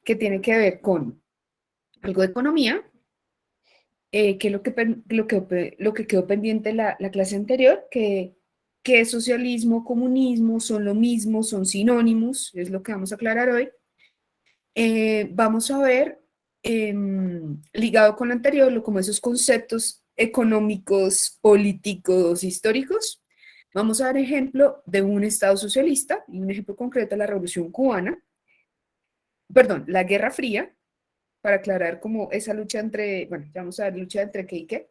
que tiene que ver con algo de economía, que es lo que quedó pendiente la clase anterior, que socialismo, comunismo son lo mismo, son sinónimos, es lo que vamos a aclarar hoy. Vamos a ver, ligado con lo anterior, como esos conceptos económicos, políticos, históricos. Vamos a dar ejemplo de un Estado socialista, y un ejemplo concreto es la Revolución Cubana, perdón, la Guerra Fría, para aclarar como esa lucha entre, bueno, ya vamos a ver lucha entre qué y qué,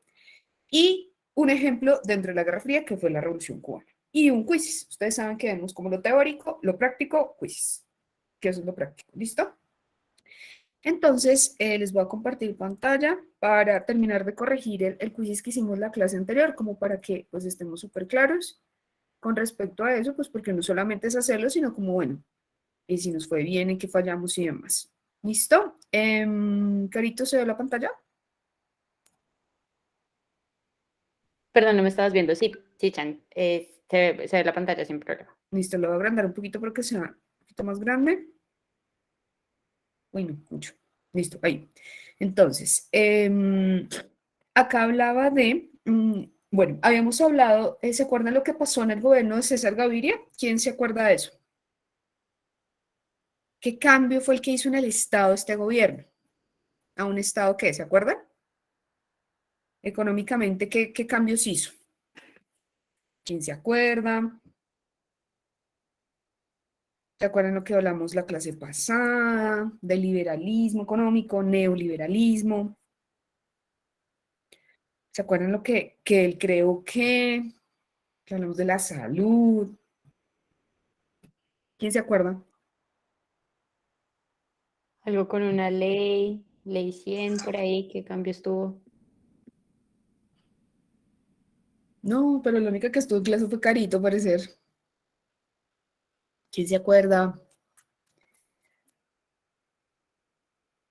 y un ejemplo dentro de la Guerra Fría, que fue la Revolución Cubana. Y un quiz. Ustedes saben que vemos como lo teórico, lo práctico, quiz. Que eso es lo práctico. ¿Listo? Entonces, les voy a compartir pantalla para terminar de corregir el quiz que hicimos la clase anterior, como para que pues estemos súper claros con respecto a eso, pues porque no solamente es hacerlo, sino como, bueno, y si nos fue bien, en qué fallamos y demás. ¿Listo? Carito, ¿se ve la pantalla? Perdón, no me estabas viendo. Sí, sí, Chan. Se ve la pantalla sin problema. Listo, lo voy a agrandar un poquito porque sea un poquito más grande. Uy, no, mucho. Listo, ahí. Entonces, acá hablaba de, bueno, habíamos hablado, ¿se acuerdan lo que pasó en el gobierno de César Gaviria? ¿Quién se acuerda de eso? ¿Qué cambio fue el que hizo en el Estado este gobierno? ¿A un Estado qué? ¿Se acuerdan? Económicamente, ¿qué cambios hizo? ¿Quién se acuerda? ¿Se acuerdan lo que hablamos la clase pasada? Del liberalismo económico, neoliberalismo. ¿Se acuerdan lo que él creó que hablamos de la salud? ¿Quién se acuerda? Algo con una ley 100 por ahí, ¿qué cambios tuvo? No, pero la única que estuvo en clase fue Carito, parecer. ¿Quién se acuerda?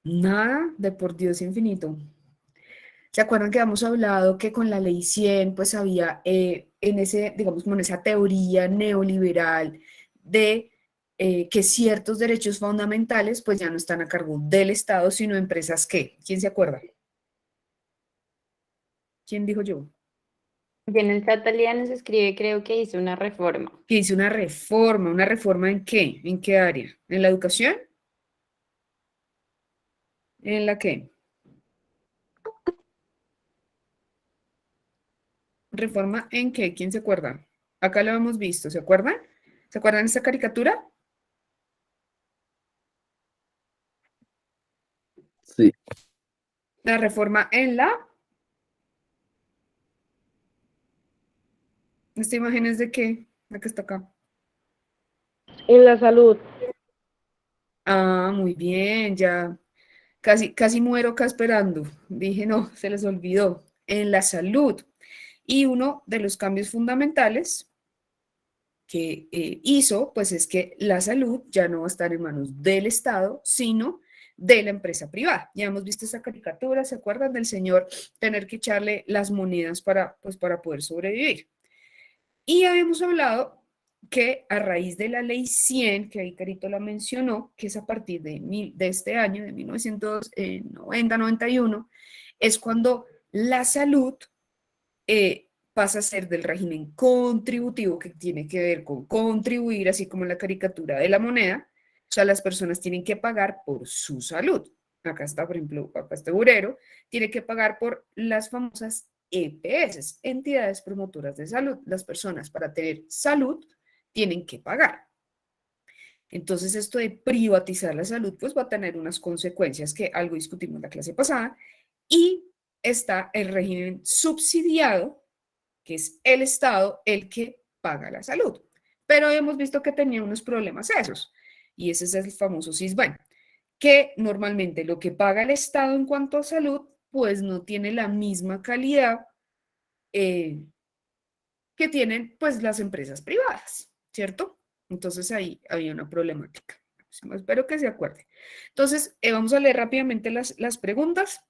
Nada, de por Dios infinito. ¿Se acuerdan que habíamos hablado que con la ley 100 pues había en ese, digamos, como en esa teoría neoliberal de que ciertos derechos fundamentales pues ya no están a cargo del Estado, sino de empresas que? ¿Quién se acuerda? ¿Quién dijo yo? Y en el Tataliano se escribe, creo que hizo una reforma. Que hizo una reforma ¿en qué? ¿En qué área? ¿En la educación? ¿En la qué? ¿Reforma en qué? ¿Quién se acuerda? Acá lo hemos visto, ¿se acuerdan? ¿Se acuerdan de esta caricatura? Sí, La reforma en ¿esta imagen es de qué? La que está acá. En la salud. Ah, muy bien, ya casi muero acá esperando. Dije, no, se les olvidó. En la salud. Y uno de los cambios fundamentales que hizo, pues es que la salud ya no va a estar en manos del Estado, sino de la empresa privada. Ya hemos visto esa caricatura, ¿se acuerdan del señor tener que echarle las monedas para, pues, para poder sobrevivir? Y habíamos hablado que a raíz de la ley 100, que ahí Carito la mencionó, que es a partir de este año, de 1990-91, es cuando la salud pasa a ser del régimen contributivo, que tiene que ver con contribuir, así como en la caricatura de la moneda. O sea, las personas tienen que pagar por su salud. Acá está, por ejemplo, acá este burero, tiene que pagar por las famosas EPS, entidades promotoras de salud. Las personas para tener salud tienen que pagar. Entonces, esto de privatizar la salud, pues va a tener unas consecuencias que algo discutimos en la clase pasada. Y está el régimen subsidiado, que es el Estado el que paga la salud. Pero hemos visto que tenía unos problemas esos, y ese es el famoso CISBEN, que normalmente lo que paga el Estado en cuanto a salud, pues no tiene la misma calidad eh, que tienen pues las empresas privadas, ¿cierto? Entonces ahí había una problemática. Espero que se acuerde. Entonces, vamos a leer rápidamente las preguntas.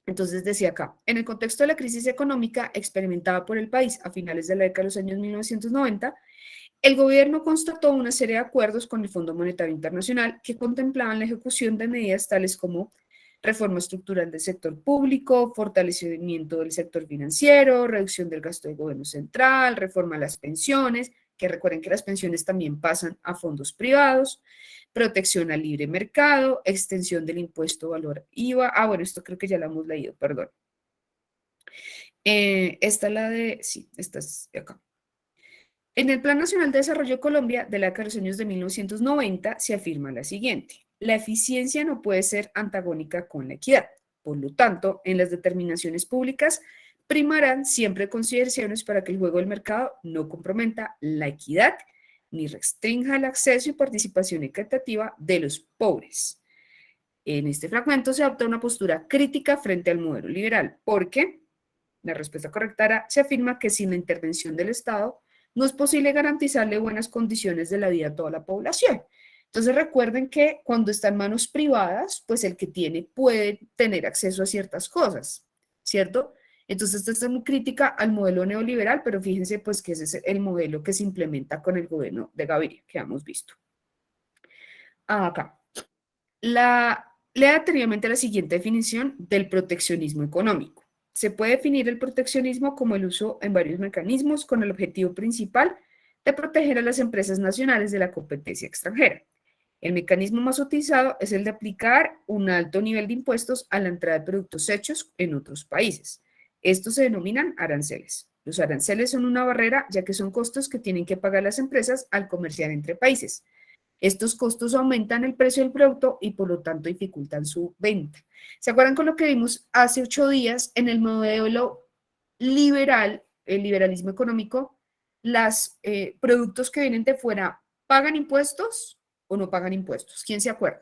Entonces decía acá, en el contexto de la crisis económica experimentada por el país a finales de la década de los años 1990, El gobierno constató una serie de acuerdos con el Fondo Monetario Internacional que contemplaban la ejecución de medidas tales como reforma estructural del sector público, fortalecimiento del sector financiero, reducción del gasto del gobierno central, reforma a las pensiones, que recuerden que las pensiones también pasan a fondos privados, protección al libre mercado, extensión del impuesto valor IVA. Ah, bueno, esto creo que ya lo hemos leído, perdón. Esta es la de, sí, esta es de acá. En el Plan Nacional de Desarrollo de Colombia de la década de los años de 1990 se afirma la siguiente: la eficiencia no puede ser antagónica con la equidad. Por lo tanto, en las determinaciones públicas primarán siempre consideraciones para que el juego del mercado no comprometa la equidad ni restrinja el acceso y participación equitativa de los pobres. En este fragmento se adopta una postura crítica frente al modelo liberal, porque la respuesta correcta era: se afirma que sin la intervención del Estado no es posible garantizarle buenas condiciones de la vida a toda la población. Entonces recuerden que cuando está en manos privadas, pues el que tiene puede tener acceso a ciertas cosas, ¿cierto? Entonces esta es muy crítica al modelo neoliberal, pero fíjense pues que ese es el modelo que se implementa con el gobierno de Gaviria, que hemos visto. Acá. Lea anteriormente la siguiente definición del proteccionismo económico. Se puede definir el proteccionismo como el uso en varios mecanismos con el objetivo principal de proteger a las empresas nacionales de la competencia extranjera. El mecanismo más utilizado es el de aplicar un alto nivel de impuestos a la entrada de productos hechos en otros países. Estos se denominan aranceles. Los aranceles son una barrera, ya que son costos que tienen que pagar las empresas al comerciar entre países. Estos costos aumentan el precio del producto y por lo tanto dificultan su venta. ¿Se acuerdan con lo que vimos hace 8 días en el modelo liberal, el liberalismo económico? Los productos que vienen de fuera, ¿pagan impuestos o no pagan impuestos? ¿Quién se acuerda?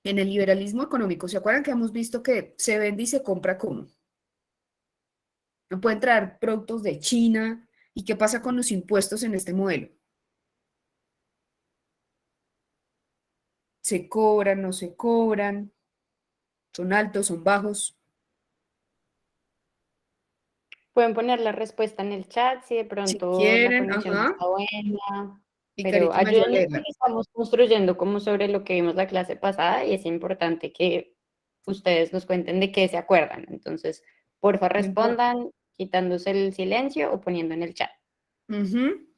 En el liberalismo económico, ¿se acuerdan que hemos visto que se vende y se compra cómo? No pueden traer productos de China. ¿Y qué pasa con los impuestos en este modelo? ¿Se cobran, no se cobran? ¿Son altos, son bajos? Pueden poner la respuesta en el chat si de Si pronto la quieren, conexión no ajá. está buena, Y pero Carito me ayuda a ayúdenos leerla. porque estamos construyendo como sobre lo que vimos la clase pasada y es importante que ustedes nos cuenten de qué se acuerdan. Entonces, porfa, No importa. respondan quitándose el silencio o poniendo en el chat. Ujú.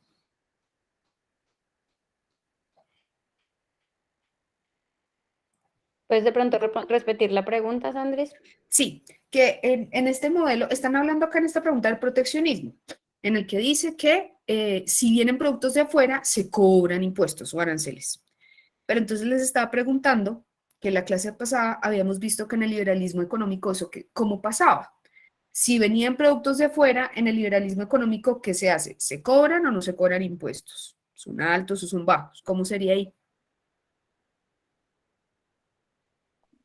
¿Puedes de pronto repetir la pregunta, Sandris? Sí, que en este modelo, están hablando acá en esta pregunta del proteccionismo, en el que dice que si vienen productos de afuera, se cobran impuestos o aranceles. Pero entonces les estaba preguntando que en la clase pasada habíamos visto que en el liberalismo económico eso que, ¿cómo pasaba? Si venían productos de afuera, en el liberalismo económico, ¿qué se hace? ¿Se cobran o no se cobran impuestos? ¿Son altos o son bajos? ¿Cómo sería ahí?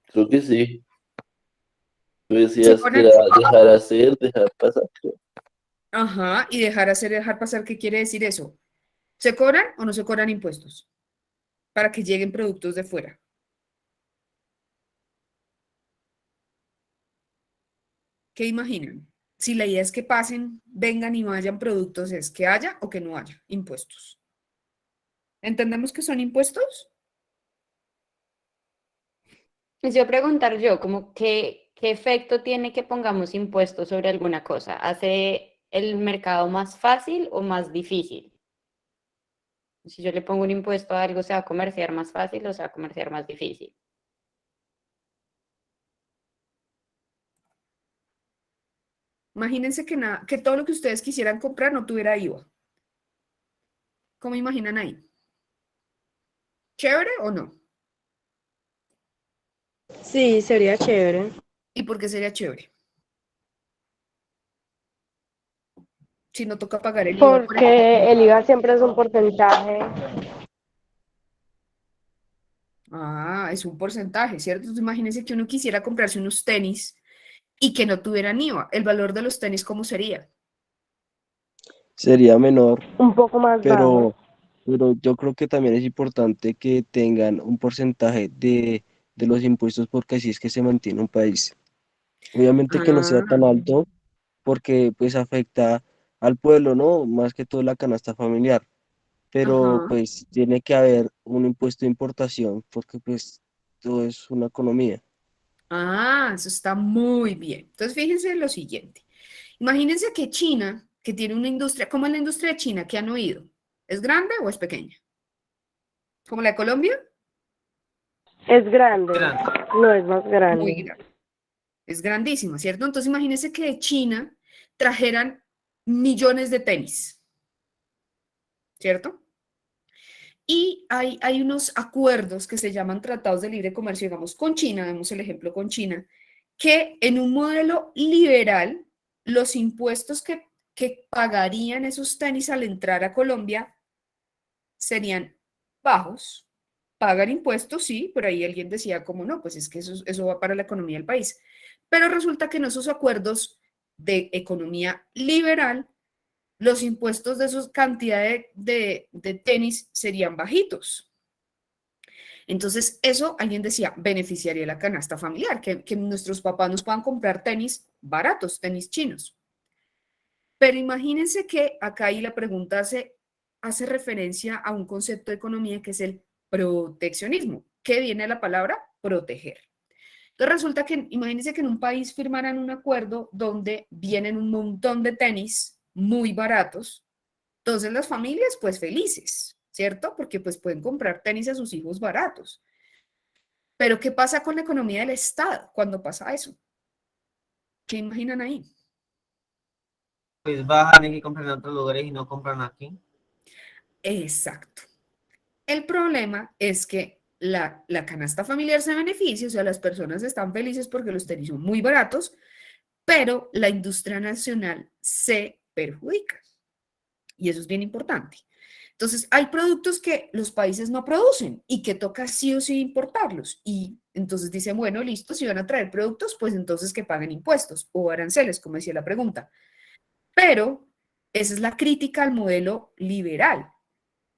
Creo que sí. Tú ¿Se decías que cobran? era dejar hacer, dejar pasar, creo. Ajá, y dejar hacer y dejar pasar, ¿qué quiere decir eso? ¿Se cobran o no se cobran impuestos para que lleguen productos de fuera? ¿Qué imaginan? Si la idea es que pasen, vengan y vayan productos, ¿es que haya o que no haya impuestos? ¿Entendemos que son impuestos? Les iba a preguntar yo, como qué efecto tiene que pongamos impuestos sobre alguna cosa. ¿Hace el mercado más fácil o más difícil? Si yo le pongo un impuesto a algo, ¿se va a comerciar más fácil o se va a comerciar más difícil? Imagínense que, que todo lo que ustedes quisieran comprar no tuviera IVA. ¿Cómo imaginan ahí? ¿Chévere o no? Sí, sería chévere. ¿Y por qué sería chévere? Si no toca pagar el IVA por ejemplo. Porque el IVA siempre es un porcentaje. Ah, es un porcentaje, ¿cierto? Entonces imagínense que uno quisiera comprarse unos tenis y que no tuvieran IVA. ¿El valor de los tenis cómo sería? Sería menor, Un poco más bajo. pero yo creo que también es importante que tengan un porcentaje de los impuestos porque así es que se mantiene un país. Obviamente que no sea tan Ah, alto porque pues afecta al pueblo, ¿no? Más que todo la canasta familiar, pero Ajá. pues tiene que haber un impuesto de importación porque pues todo es una economía. Ah, eso está muy bien. Entonces, fíjense en lo siguiente. Imagínense que China, que tiene una industria, ¿cómo es la industria de China? ¿Qué han oído? ¿Es grande o es pequeña? ¿Como la de Colombia? Es grande, Grande. no es más Muy grande. grande. Es grandísima, ¿cierto? Entonces, imagínense que de China trajeran millones de tenis, ¿cierto? Y hay unos acuerdos que se llaman tratados de libre comercio, digamos, con China, vemos el ejemplo con China, que en un modelo liberal, los impuestos que pagarían esos tenis al entrar a Colombia serían bajos. Pagan impuestos, sí, pero ahí alguien decía, como no, pues es que eso va para la economía del país. Pero resulta que en esos acuerdos de economía liberal, los impuestos de esa cantidad de tenis serían bajitos. Entonces, eso alguien decía, beneficiaría la canasta familiar, que nuestros papás nos puedan comprar tenis baratos, tenis chinos. Pero imagínense que acá ahí la pregunta hace referencia a un concepto de economía que es el proteccionismo. ¿Qué viene de la palabra? Proteger. Entonces resulta que, imagínense que en un país firmaran un acuerdo donde vienen un montón de tenis muy baratos, entonces las familias pues felices, ¿cierto? Porque pues pueden comprar tenis a sus hijos baratos. Pero ¿qué pasa con la economía del Estado cuando pasa eso? ¿Qué imaginan ahí? Pues bajan y compran en otros lugares y no compran aquí. Exacto. El problema es que la canasta familiar se beneficia, o sea, las personas están felices porque los tenis son muy baratos, pero la industria nacional se perjudica. Y eso es bien importante. Entonces, hay productos que los países no producen y que toca sí o sí importarlos. Y entonces dicen, bueno, listo, si van a traer productos, pues entonces que paguen impuestos o aranceles, como decía la pregunta. Pero esa es la crítica al modelo liberal,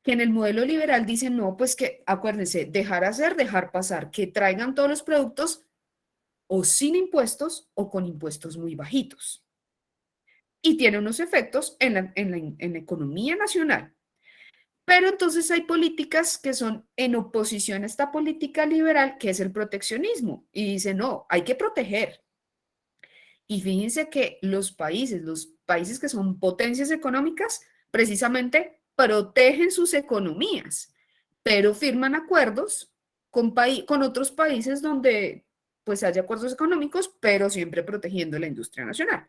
que en el modelo liberal dicen, no, pues que acuérdense, dejar hacer, dejar pasar, que traigan todos los productos o sin impuestos o con impuestos muy bajitos. Y tiene unos efectos en la economía nacional. Pero entonces hay políticas que son en oposición a esta política liberal, que es el proteccionismo. Y dice, no, hay que proteger. Y fíjense que los países que son potencias económicas, precisamente protegen sus economías, pero firman acuerdos con otros países donde pues haya acuerdos económicos, pero siempre protegiendo la industria nacional.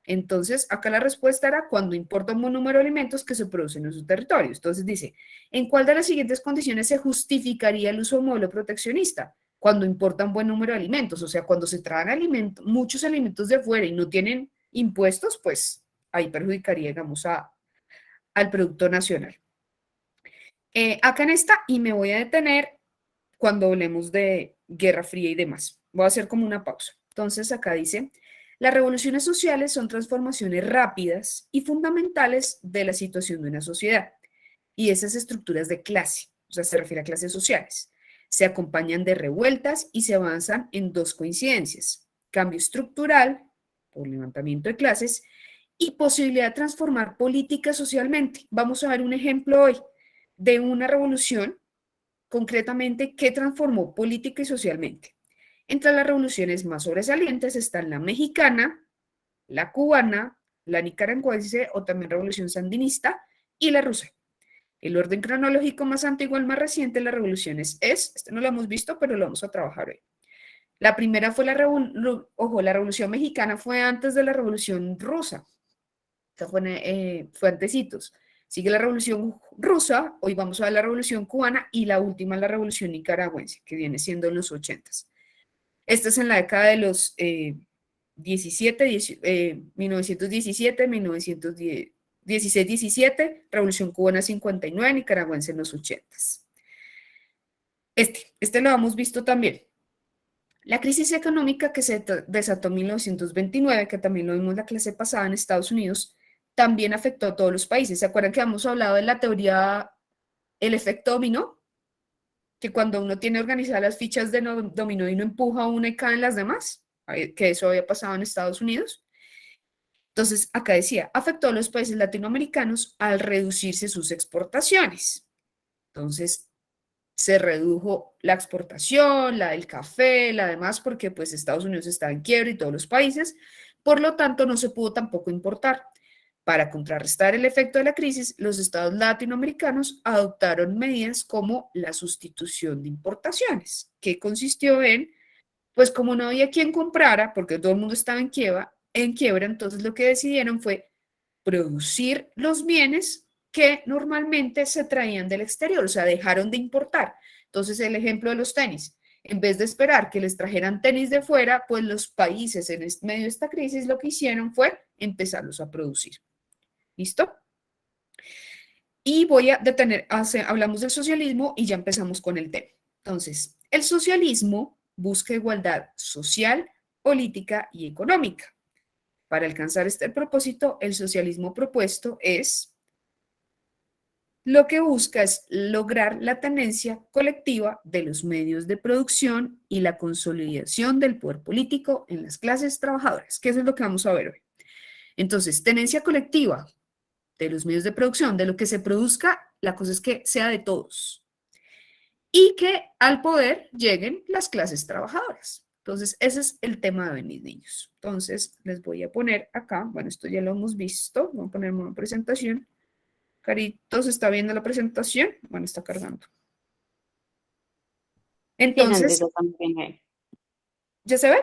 Entonces, acá la respuesta era cuando importa un buen número de alimentos que se producen en su territorio. Entonces dice, ¿en cuál de las siguientes condiciones se justificaría el uso de un modelo proteccionista? Cuando importa un buen número de alimentos, o sea, cuando se traen muchos alimentos de afuera y no tienen impuestos, pues ahí perjudicaría, digamos, al producto nacional. Acá en esta, y me voy a detener cuando hablemos de Guerra Fría y demás. Voy a hacer como una pausa. Entonces, acá dice, las revoluciones sociales son transformaciones rápidas y fundamentales de la situación de una sociedad y esas estructuras de clase, o sea, se refiere a clases sociales. Se acompañan de revueltas y se avanzan en dos coincidencias, cambio estructural, por levantamiento de clases, y posibilidad de transformar política socialmente. Vamos a ver un ejemplo hoy de una revolución concretamente que transformó política y socialmente. Entre las revoluciones más sobresalientes están la mexicana, la cubana, la nicaragüense o también revolución sandinista y la rusa. El orden cronológico más antiguo al más reciente de las revoluciones este no lo hemos visto, pero lo vamos a trabajar hoy. La primera fue la revolución mexicana fue antes de la revolución rusa, esta fue antecitos. Sigue la revolución rusa, hoy vamos a ver la revolución cubana y la última la revolución nicaragüense, que viene siendo en los 80s. Esta es en la década de los 1917, 1910, 16-17, Revolución Cubana 59, Nicaragüense en los 80s. Este lo hemos visto también. La crisis económica que se desató en 1929, que también lo vimos en la clase pasada en Estados Unidos, también afectó a todos los países. ¿Se acuerdan que hemos hablado de la teoría, el efecto dominó? Que cuando uno tiene organizadas las fichas de dominó y no empuja una y caen las demás, que eso había pasado en Estados Unidos. Entonces, acá decía, afectó a los países latinoamericanos al reducirse sus exportaciones. Entonces, se redujo la exportación, la del café, la demás, porque pues Estados Unidos estaba en quiebra y todos los países, por lo tanto no se pudo tampoco importar. Para contrarrestar el efecto de la crisis, los estados latinoamericanos adoptaron medidas como la sustitución de importaciones, que consistió en, pues como no había quien comprara, porque todo el mundo estaba en quiebra, entonces lo que decidieron fue producir los bienes que normalmente se traían del exterior, o sea, dejaron de importar. Entonces, el ejemplo de los tenis, en vez de esperar que les trajeran tenis de fuera, pues los países en medio de esta crisis lo que hicieron fue empezarlos a producir. ¿Listo? Y voy a detener, hablamos del socialismo y ya empezamos con el tema. Entonces, el socialismo busca igualdad social, política y económica. Para alcanzar este propósito, el socialismo propuesto lo que busca es lograr la tenencia colectiva de los medios de producción y la consolidación del poder político en las clases trabajadoras, que eso es lo que vamos a ver hoy. Entonces, tenencia colectiva de los medios de producción, de lo que se produzca, la cosa es que sea de todos y que al poder lleguen las clases trabajadoras. Entonces, ese es el tema de hoy, mis niños. Entonces, les voy a poner acá, bueno, esto ya lo hemos visto, voy a poner una presentación. Caritos, ¿está viendo la presentación? Bueno, está cargando. Entonces, ¿ya se ve?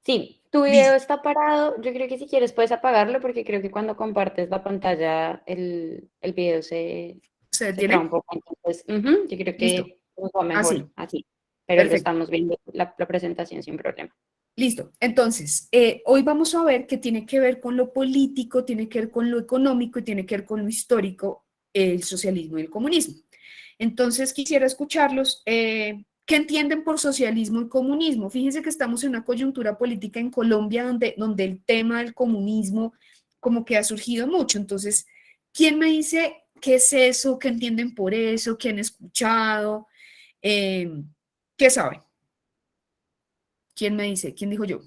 Sí, tu video está parado. Yo creo que si quieres puedes apagarlo porque creo que cuando compartes la pantalla el video se detiene. traba un poco. Entonces, yo creo Listo. que nos va mejor así. Pero lo Perfecto. estamos viendo la presentación sin problema. Listo. Entonces, hoy vamos a ver que tiene que ver con lo político, tiene que ver con lo económico y tiene que ver con lo histórico, el socialismo y el comunismo. Entonces, quisiera escucharlos. ¿Qué entienden por socialismo y comunismo? Fíjense que estamos en una coyuntura política en Colombia donde el tema del comunismo como que ha surgido mucho. Entonces, ¿quién me dice qué es eso? ¿Qué entienden por eso? ¿Qué han escuchado? ¿Qué saben? ¿Quién me dice? ¿Quién dijo yo?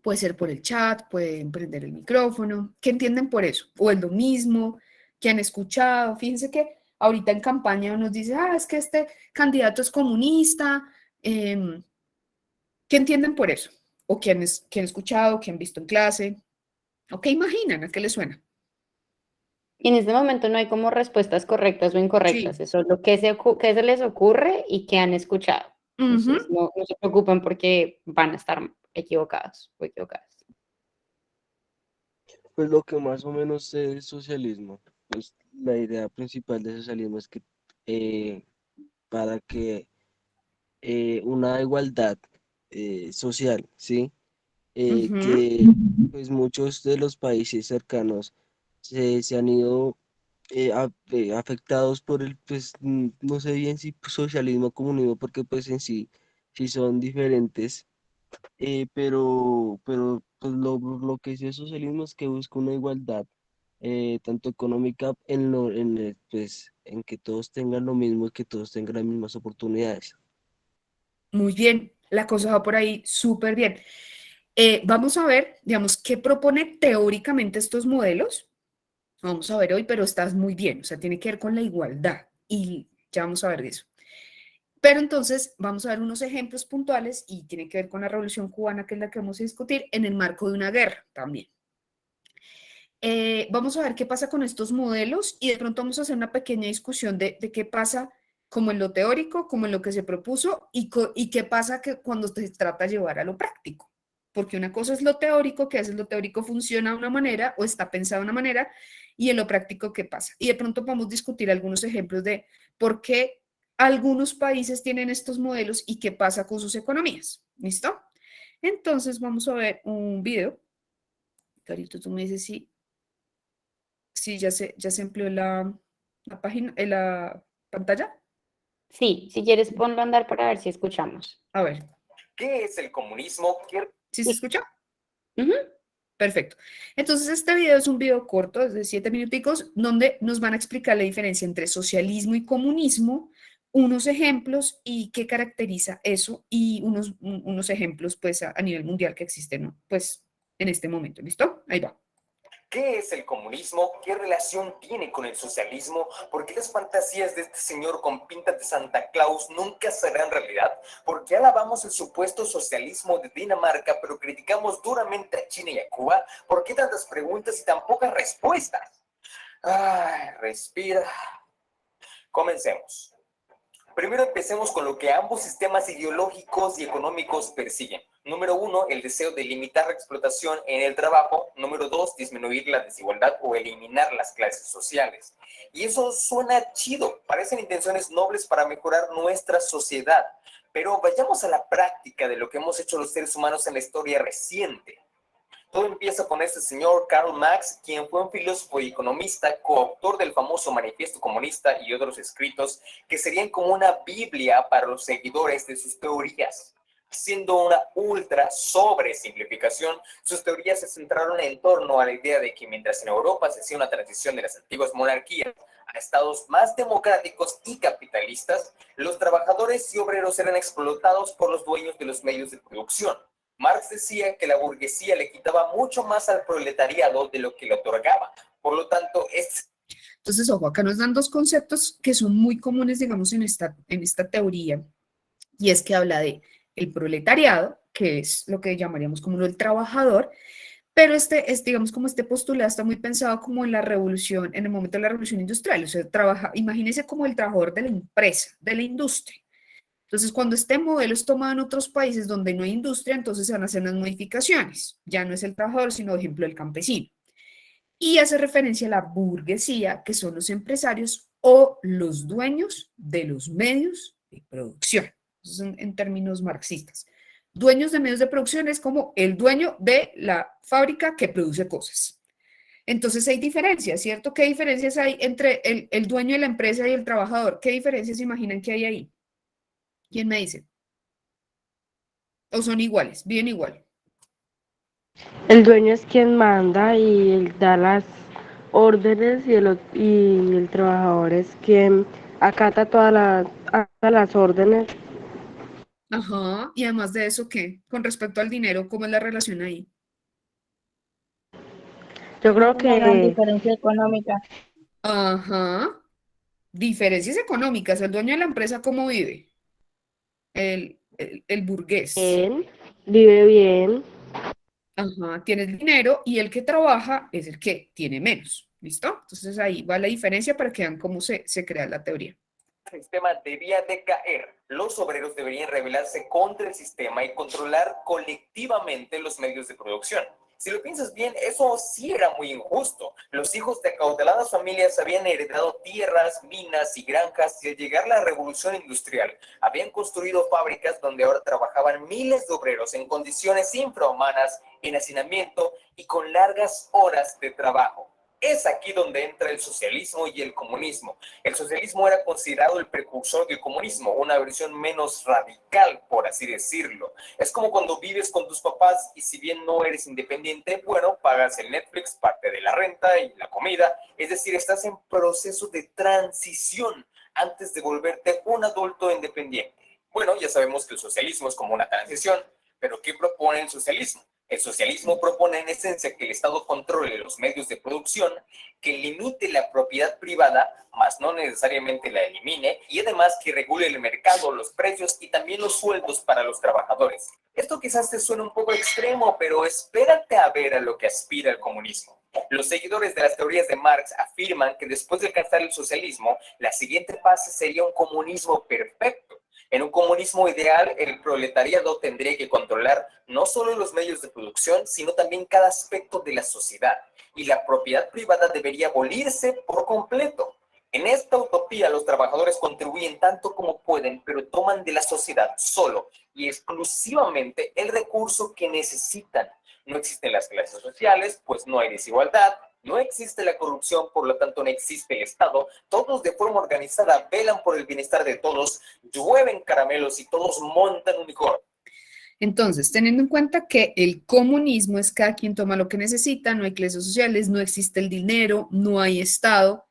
Puede ser por el chat, pueden prender el micrófono. ¿Qué entienden por eso? O es lo mismo, ¿qué han escuchado? Fíjense que ahorita en campaña nos dice, es que este candidato es comunista. ¿Qué entienden por eso? ¿O qué han escuchado, qué han visto en clase? ¿O qué imaginan? ¿A qué les suena? Y en este momento no hay como respuestas correctas o incorrectas. Sí. Eso es lo que se les ocurre y que han escuchado. Entonces, no se preocupen porque van a estar equivocados o equivocadas. Pues lo que más o menos sé del socialismo, pues la idea principal del socialismo es que para que una igualdad social, ¿sí? Que pues muchos de los países cercanos se han ido afectados por el, pues no sé bien si socialismo o comunismo, porque pues en sí son diferentes, pero pues lo que sí es socialismo es que busca una igualdad tanto económica pues, en que todos tengan lo mismo y que todos tengan las mismas oportunidades. Muy bien, la cosa va por ahí súper bien. Vamos a ver, digamos, qué propone teóricamente estos modelos. Vamos a ver hoy, pero estás muy bien, o sea, tiene que ver con la igualdad y ya vamos a ver de eso. Pero entonces vamos a ver unos ejemplos puntuales y tiene que ver con la Revolución Cubana, que es la que vamos a discutir, en el marco de una guerra también. Vamos a ver qué pasa con estos modelos y de pronto vamos a hacer una pequeña discusión de qué pasa como en lo teórico, como en lo que se propuso y qué pasa cuando se trata de llevar a lo práctico. Porque una cosa es lo teórico, que a veces lo teórico funciona de una manera o está pensado de una manera, y en lo práctico qué pasa. Y de pronto vamos a discutir algunos ejemplos de por qué algunos países tienen estos modelos y qué pasa con sus economías. ¿Listo? Entonces vamos a ver un video. Carito, tú me dices si ya se empleó la página, la pantalla. Sí, si quieres ponlo a andar para ver si escuchamos. A ver, ¿Qué es el comunismo? ¿sí se escucha? Ujú. Perfecto. Entonces, este video es un video corto, es de 7 minuticos, donde nos van a explicar la diferencia entre socialismo y comunismo, unos ejemplos y qué caracteriza eso y unos ejemplos pues a nivel mundial que existen, ¿no? Pues en este momento, ¿listo? Ahí va. ¿Qué es el comunismo? ¿Qué relación tiene con el socialismo? ¿Por qué las fantasías de este señor con pintas de Santa Claus nunca serán realidad? ¿Por qué alabamos el supuesto socialismo de Dinamarca, pero criticamos duramente a China y a Cuba? ¿Por qué tantas preguntas y tan pocas respuestas? Ay, respira. Comencemos. Primero empecemos con lo que ambos sistemas ideológicos y económicos persiguen. Número 1, el deseo de limitar la explotación en el trabajo. Número 2, disminuir la desigualdad o eliminar las clases sociales. Y eso suena chido, parecen intenciones nobles para mejorar nuestra sociedad. Pero vayamos a la práctica de lo que hemos hecho los seres humanos en la historia reciente. Todo empieza con este señor Karl Marx, quien fue un filósofo y economista, coautor del famoso Manifiesto Comunista y otros escritos que serían como una Biblia para los seguidores de sus teorías. Siendo una ultra sobresimplificación, sus teorías se centraron en torno a la idea de que mientras en Europa se hacía una transición de las antiguas monarquías a estados más democráticos y capitalistas, los trabajadores y obreros eran explotados por los dueños de los medios de producción. Marx decía que la burguesía le quitaba mucho más al proletariado de lo que le otorgaba. Por lo tanto, Entonces, ojo, acá nos dan dos conceptos que son muy comunes, digamos, en esta teoría, y es que habla de el proletariado, que es lo que llamaríamos como el trabajador, pero digamos, como este postulado está muy pensado como en la revolución, en el momento de la revolución industrial, o sea, imagínese como el trabajador de la empresa, de la industria. Entonces, cuando este modelo es tomado en otros países donde no hay industria, entonces se van a hacer unas modificaciones. Ya no es el trabajador, sino, por ejemplo, el campesino. Y hace referencia a la burguesía, que son los empresarios o los dueños de los medios de producción. Eso en términos marxistas. Dueños de medios de producción es como el dueño de la fábrica que produce cosas. Entonces hay diferencias, ¿cierto? ¿Qué diferencias hay entre el dueño de la empresa y el trabajador? ¿Qué diferencias se imaginan que hay ahí? ¿Quién me dice? ¿O son iguales? Bien igual. El dueño es quien manda y él da las órdenes y el trabajador es quien acata las órdenes. Ajá. Y además de eso, ¿qué? Con respecto al dinero, ¿cómo es la relación ahí? Yo Hay creo una gran que diferencia económica. Ajá. Diferencias económicas. ¿El dueño de la empresa cómo vive? El burgués. él vive bien. Ajá. Tiene el dinero y el que trabaja es el que tiene menos. ¿Listo? Entonces ahí va la diferencia para que vean cómo se crea la teoría. sistema debía decaer. Los obreros deberían rebelarse contra el sistema y controlar colectivamente los medios de producción. Si lo piensas bien, eso sí era muy injusto. Los hijos de acaudaladas familias habían heredado tierras, minas y granjas y al llegar la revolución industrial habían construido fábricas donde ahora trabajaban miles de obreros en condiciones infrahumanas, en hacinamiento y con largas horas de trabajo. Es aquí donde entra el socialismo y el comunismo. El socialismo era considerado el precursor del comunismo, una versión menos radical, por así decirlo. Es como cuando vives con tus papás y si bien no eres independiente, bueno, pagas el Netflix, parte de la renta y la comida. Es decir, estás en proceso de transición antes de volverte un adulto independiente. Bueno, ya sabemos que el socialismo es como una transición, pero ¿qué propone el socialismo? El socialismo propone en esencia que el Estado controle los medios de producción, que limite la propiedad privada, mas no necesariamente la elimine, y además que regule el mercado, los precios y también los sueldos para los trabajadores. Esto quizás te suene un poco extremo, pero espérate a ver a lo que aspira el comunismo. Los seguidores de las teorías de Marx afirman que después de alcanzar el socialismo, la siguiente fase sería un comunismo perfecto. En un comunismo ideal, el proletariado tendría que controlar no solo los medios de producción, sino también cada aspecto de la sociedad, y la propiedad privada debería abolirse por completo. En esta utopía, los trabajadores contribuyen tanto como pueden, pero toman de la sociedad solo y exclusivamente el recurso que necesitan. No existen las clases sociales, pues no hay desigualdad. No existe la corrupción, por lo tanto no existe el Estado. Todos de forma organizada velan por el bienestar de todos, llueven caramelos y todos montan unicornio. Entonces, teniendo en cuenta que el comunismo es cada quien toma lo que necesita, no hay clases sociales, no existe el dinero, no hay Estado.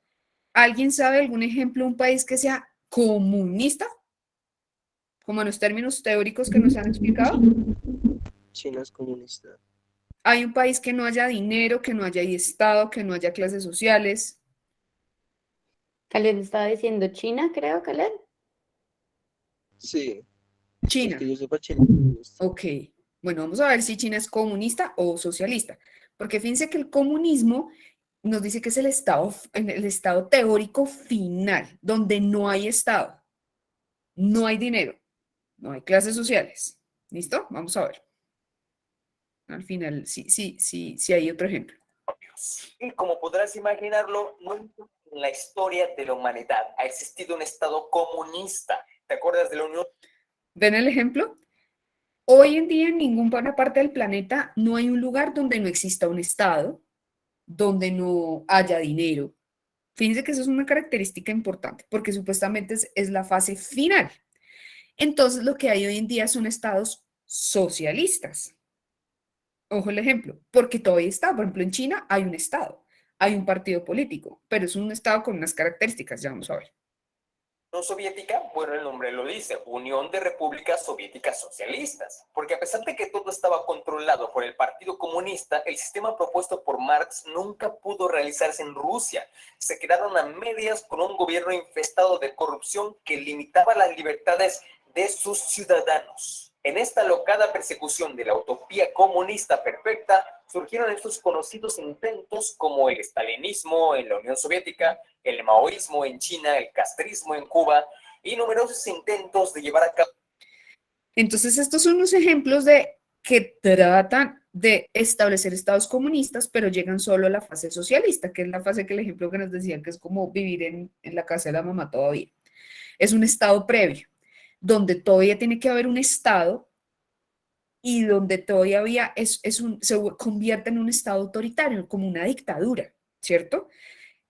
¿Alguien sabe algún ejemplo de un país que sea comunista, como en los términos teóricos que nos han explicado. China es comunista. Hay un país que no haya dinero, que no haya Estado, que no haya clases sociales. Khaled estaba diciendo China, creo, Khaled. Sí, China. que yo sepa, China es comunista. Ok, bueno, vamos a ver si China es comunista o socialista, porque fíjense que el comunismo nos dice que es el estado teórico final, donde no hay Estado, no hay dinero, no hay clases sociales. ¿Listo? Vamos a ver. Al final, sí hay otro ejemplo. Y como podrás imaginarlo, nunca en la historia de la humanidad ha existido un Estado comunista. ¿Te acuerdas de la Unión? ¿Ven el ejemplo? Hoy en día en ninguna parte del planeta no hay un lugar donde no exista un Estado, donde no haya dinero. Fíjense que eso es una característica importante, porque supuestamente es la fase final. Entonces, lo que hay hoy en día son estados socialistas. Ojo el ejemplo, porque todavía está, por ejemplo, en China hay un estado, hay un partido político, pero es un estado con unas características, ya vamos a ver. Unión Soviética, bueno, el nombre lo dice, Unión de Repúblicas Soviéticas Socialistas, porque a pesar de que todo estaba controlado por el Partido Comunista, el sistema propuesto por Marx nunca pudo realizarse en Rusia. Se quedaron a medias con un gobierno infestado de corrupción que limitaba las libertades de sus ciudadanos. En esta locada persecución de la utopía comunista perfecta, surgieron estos conocidos intentos como el estalinismo en la Unión Soviética, el maoísmo en China, el castrismo en Cuba y numerosos intentos de llevar a cabo. Entonces, estos son los ejemplos de que tratan de establecer estados comunistas, pero llegan solo a la fase socialista, que es la fase que el ejemplo que nos decían, que es como vivir en la casa de la mamá todavía. Es un estado previo, donde todavía tiene que haber un estado y donde todavía se convierte en un estado autoritario, como una dictadura, ¿cierto?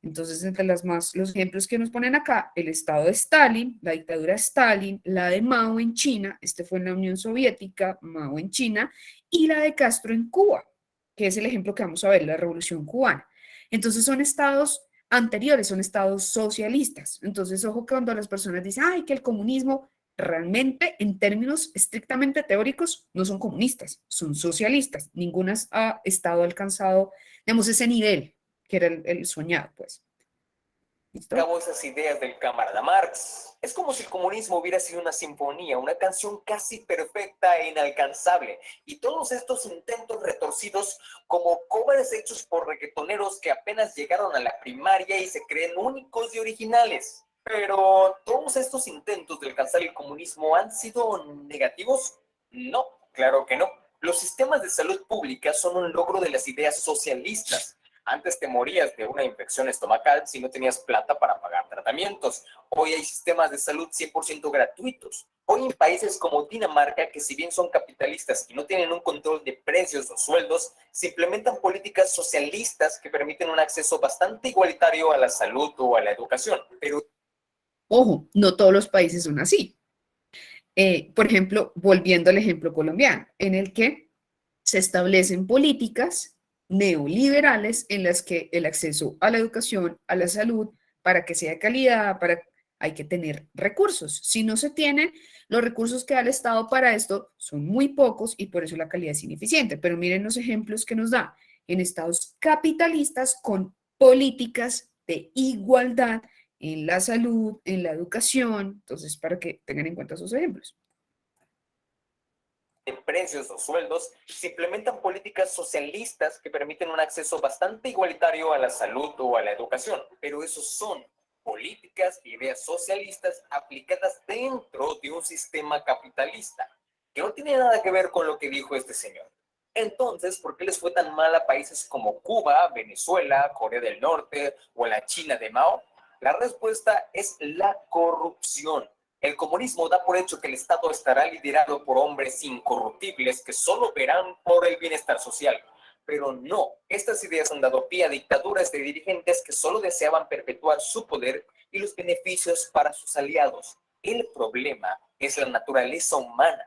Entonces, entre los ejemplos que nos ponen acá, el estado de Stalin, la dictadura de Stalin, la de Mao en China, este fue en la Unión Soviética, Mao en China, y la de Castro en Cuba, que es el ejemplo que vamos a ver, la Revolución Cubana. Entonces, son estados anteriores, son estados socialistas. Entonces, ojo que cuando las personas dicen, ay, que el comunismo realmente, en términos estrictamente teóricos, no son comunistas, son socialistas. Ningún estado ha alcanzado, digamos, ese nivel que era el soñado, pues. ¿Listo? Cabo esas ideas del camarada Marx. Es como si el comunismo hubiera sido una sinfonía, una canción casi perfecta e inalcanzable, y todos estos intentos retorcidos como covers hechos por reggaetoneros que apenas llegaron a la primaria y se creen únicos y originales. Pero todos estos intentos de alcanzar el comunismo ¿han sido negativos? No, claro que no. Los sistemas de salud pública son un logro de las ideas socialistas. Antes te morías de una infección estomacal si no tenías plata para pagar tratamientos. Hoy hay sistemas de salud 100% gratuitos. Hoy en países como Dinamarca, que si bien son capitalistas y no tienen un control de precios o sueldos, se implementan políticas socialistas que permiten un acceso bastante igualitario a la salud o a la educación. Pero, ojo, no todos los países son así. Por ejemplo, volviendo al ejemplo colombiano, en el que se establecen políticas neoliberales en las que el acceso a la educación, a la salud, para que sea de calidad, hay que tener recursos. Si no se tienen, los recursos que da el Estado para esto son muy pocos y por eso la calidad es ineficiente. Pero miren los ejemplos que nos da en estados capitalistas con políticas de igualdad en la salud, en la educación. Entonces, para que tengan en cuenta esos ejemplos. de precios o sueldos, se implementan políticas socialistas que permiten un acceso bastante igualitario a la salud o a la educación. Pero esos son políticas e ideas socialistas aplicadas dentro de un sistema capitalista, que no tiene nada que ver con lo que dijo este señor. Entonces, ¿por qué les fue tan mal a países como Cuba, Venezuela, Corea del Norte o la China de Mao? La respuesta es la corrupción. El comunismo da por hecho que el Estado estará liderado por hombres incorruptibles que solo verán por el bienestar social. Pero no, estas ideas han dado pie a dictaduras de dirigentes que solo deseaban perpetuar su poder y los beneficios para sus aliados. El problema es la naturaleza humana.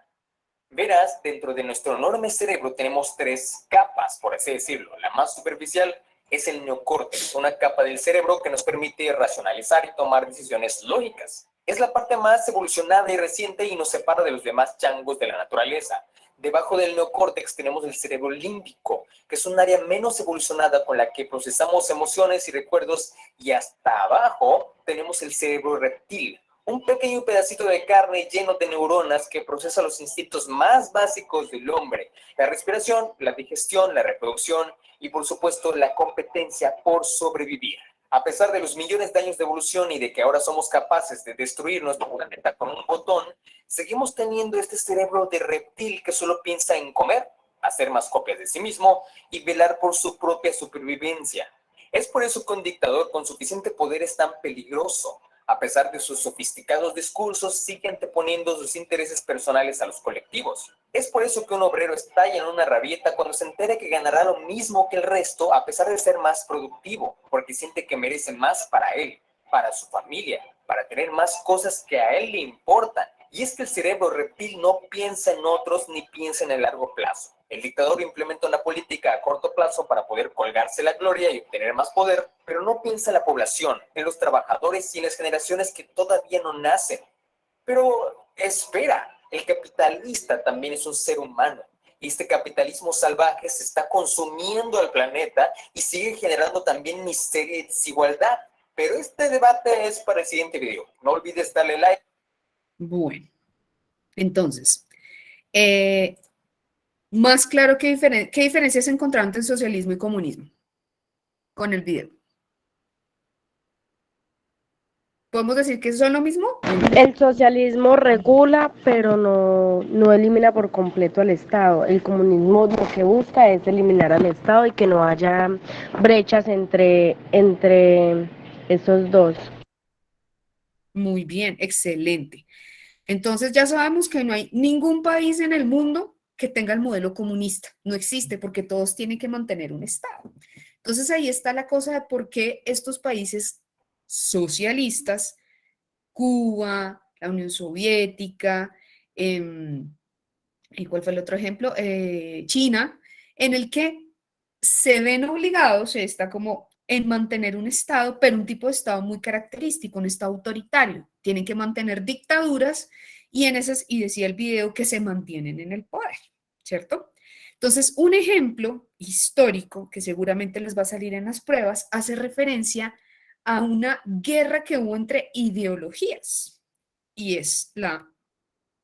Verás, dentro de nuestro enorme cerebro tenemos tres capas, por así decirlo. La más superficial es el neocórtex, una capa del cerebro que nos permite racionalizar y tomar decisiones lógicas. Es la parte más evolucionada y reciente y nos separa de los demás changos de la naturaleza. Debajo del neocórtex tenemos el cerebro límbico, que es un área menos evolucionada con la que procesamos emociones y recuerdos, y hasta abajo tenemos el cerebro reptil, un pequeño pedacito de carne lleno de neuronas que procesa los instintos más básicos del hombre: la respiración, la digestión, la reproducción y, por supuesto, la competencia por sobrevivir. A pesar de los millones de años de evolución y de que ahora somos capaces de destruir nuestro planeta con un botón, seguimos teniendo este cerebro de reptil que solo piensa en comer, hacer más copias de sí mismo y velar por su propia supervivencia. Es por eso que un dictador con suficiente poder es tan peligroso. A pesar de sus sofisticados discursos, sigue anteponiendo sus intereses personales a los colectivos. Es por eso que un obrero estalla en una rabieta cuando se entera que ganará lo mismo que el resto a pesar de ser más productivo, porque siente que merece más para él, para su familia, para tener más cosas que a él le importan. Y es que el cerebro reptil no piensa en otros ni piensa en el largo plazo. El dictador implementa una política a corto plazo para poder colgarse la gloria y obtener más poder, pero no piensa en la población, en los trabajadores y en las generaciones que todavía no nacen. Pero espera, el capitalista también es un ser humano. Y este capitalismo salvaje se está consumiendo al planeta y sigue generando también miseria y desigualdad. Pero este debate es para el siguiente video. No olvides darle like. Bueno, entonces, más claro, ¿qué diferencias encontraron entre socialismo y comunismo? Con el video. ¿Podemos decir que son lo mismo o no? El socialismo regula, pero no elimina por completo al Estado. El comunismo lo que busca es eliminar al Estado y que no haya brechas entre esos dos. Muy bien, excelente. Entonces ya sabemos que no hay ningún país en el mundo que tenga el modelo comunista. No existe porque todos tienen que mantener un Estado. Entonces ahí está la cosa de por qué estos países socialistas, Cuba, la Unión Soviética, ¿y cuál fue el otro ejemplo? China, en el que se ven obligados, está como en mantener un Estado, pero un tipo de Estado muy característico, un Estado autoritario. Tienen que mantener dictaduras y decía el video que se mantienen en el poder, ¿cierto? Entonces, un ejemplo histórico que seguramente les va a salir en las pruebas hace referencia a una guerra que hubo entre ideologías y es la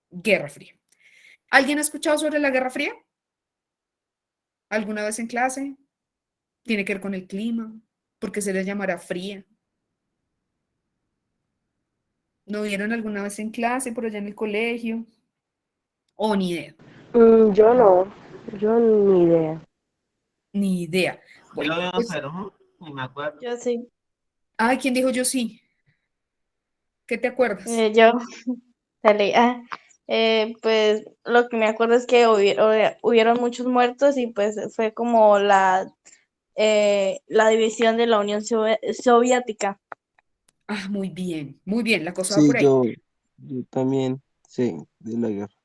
Guerra Fría. ¿Alguien ha escuchado sobre la Guerra Fría? ¿Alguna vez en clase? Tiene que ver con el clima, porque se les llamará fría. ¿No vieron alguna vez en clase, por allá en el colegio? ¿O ni idea? Yo no, yo ni idea. Ni idea. Yo Bueno, lo veo pues, cero, ni me acuerdo. Yo sí. ay, ¿quién dijo yo sí? ¿Qué te acuerdas? Yo, dale. Pues lo que me acuerdo es que hubieron muchos muertos y pues fue como la división de la Unión Soviética. Ah, muy bien, la cosa va Sí, por ahí. yo también sé de la guerra.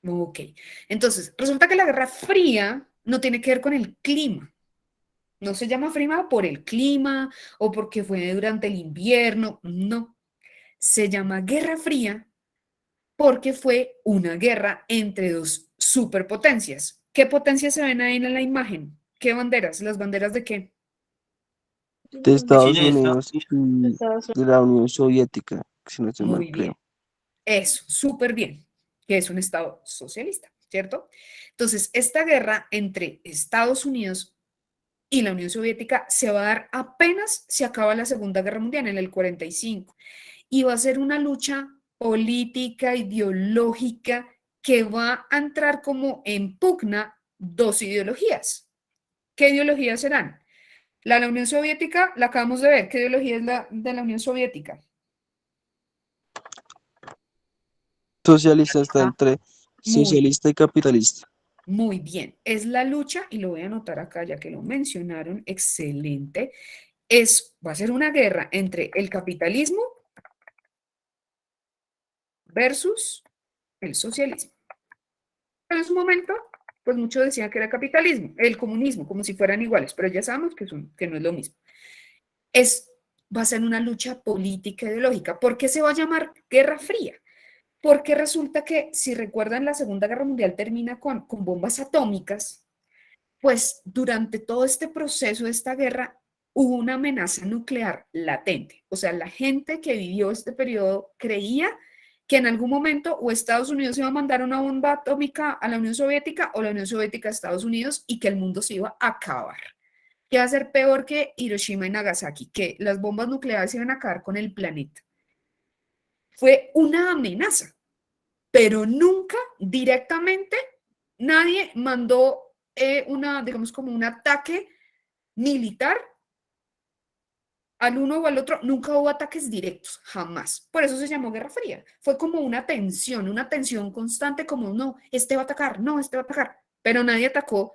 Ok, entonces, resulta que la Guerra Fría no tiene que ver con el clima. No se llama fría por el clima o porque fue durante el invierno, no. Se llama Guerra Fría porque fue una guerra entre dos superpotencias. ¿Qué potencias se ven ahí en la imagen? ¿Qué banderas? ¿Las banderas de qué? De Estados China y Estados Unidos Unidos. y Estados de la Unión Soviética, si no estoy mal, Muy bien. creo. Eso, súper bien, que es un Estado socialista, ¿cierto? Entonces, esta guerra entre Estados Unidos y la Unión Soviética se va a dar apenas se acaba la Segunda Guerra Mundial en el 45 y va a ser una lucha política, ideológica, que va a entrar como en pugna dos ideologías. ¿Qué ideologías serán? La de la Unión Soviética, la acabamos de ver. ¿Qué ideología es la de la Unión Soviética? Socialista está entre Muy, socialista y capitalista. muy bien. Es la lucha, y lo voy a anotar acá ya que lo mencionaron, excelente. Va a ser una guerra entre el capitalismo versus el socialismo. En su momento, pues muchos decían que era capitalismo, el comunismo, como si fueran iguales, pero ya sabemos que no es lo mismo. va a ser una lucha política ideológica. ¿Por qué se va a llamar Guerra Fría? Porque resulta que, si recuerdan, la Segunda Guerra Mundial termina con bombas atómicas, pues durante todo este proceso de esta guerra hubo una amenaza nuclear latente. O sea, la gente que vivió este periodo creía que en algún momento o Estados Unidos iba a mandar una bomba atómica a la Unión Soviética o la Unión Soviética a Estados Unidos y que el mundo se iba a acabar. Que iba a ser peor que Hiroshima y Nagasaki, que las bombas nucleares iban a acabar con el planeta. Fue una amenaza, pero nunca directamente nadie mandó digamos, como un ataque militar al uno o al otro. Nunca hubo ataques directos, jamás. Por eso se llamó Guerra Fría. Fue como una tensión constante, como no, este va a atacar, no, este va a atacar. Pero nadie atacó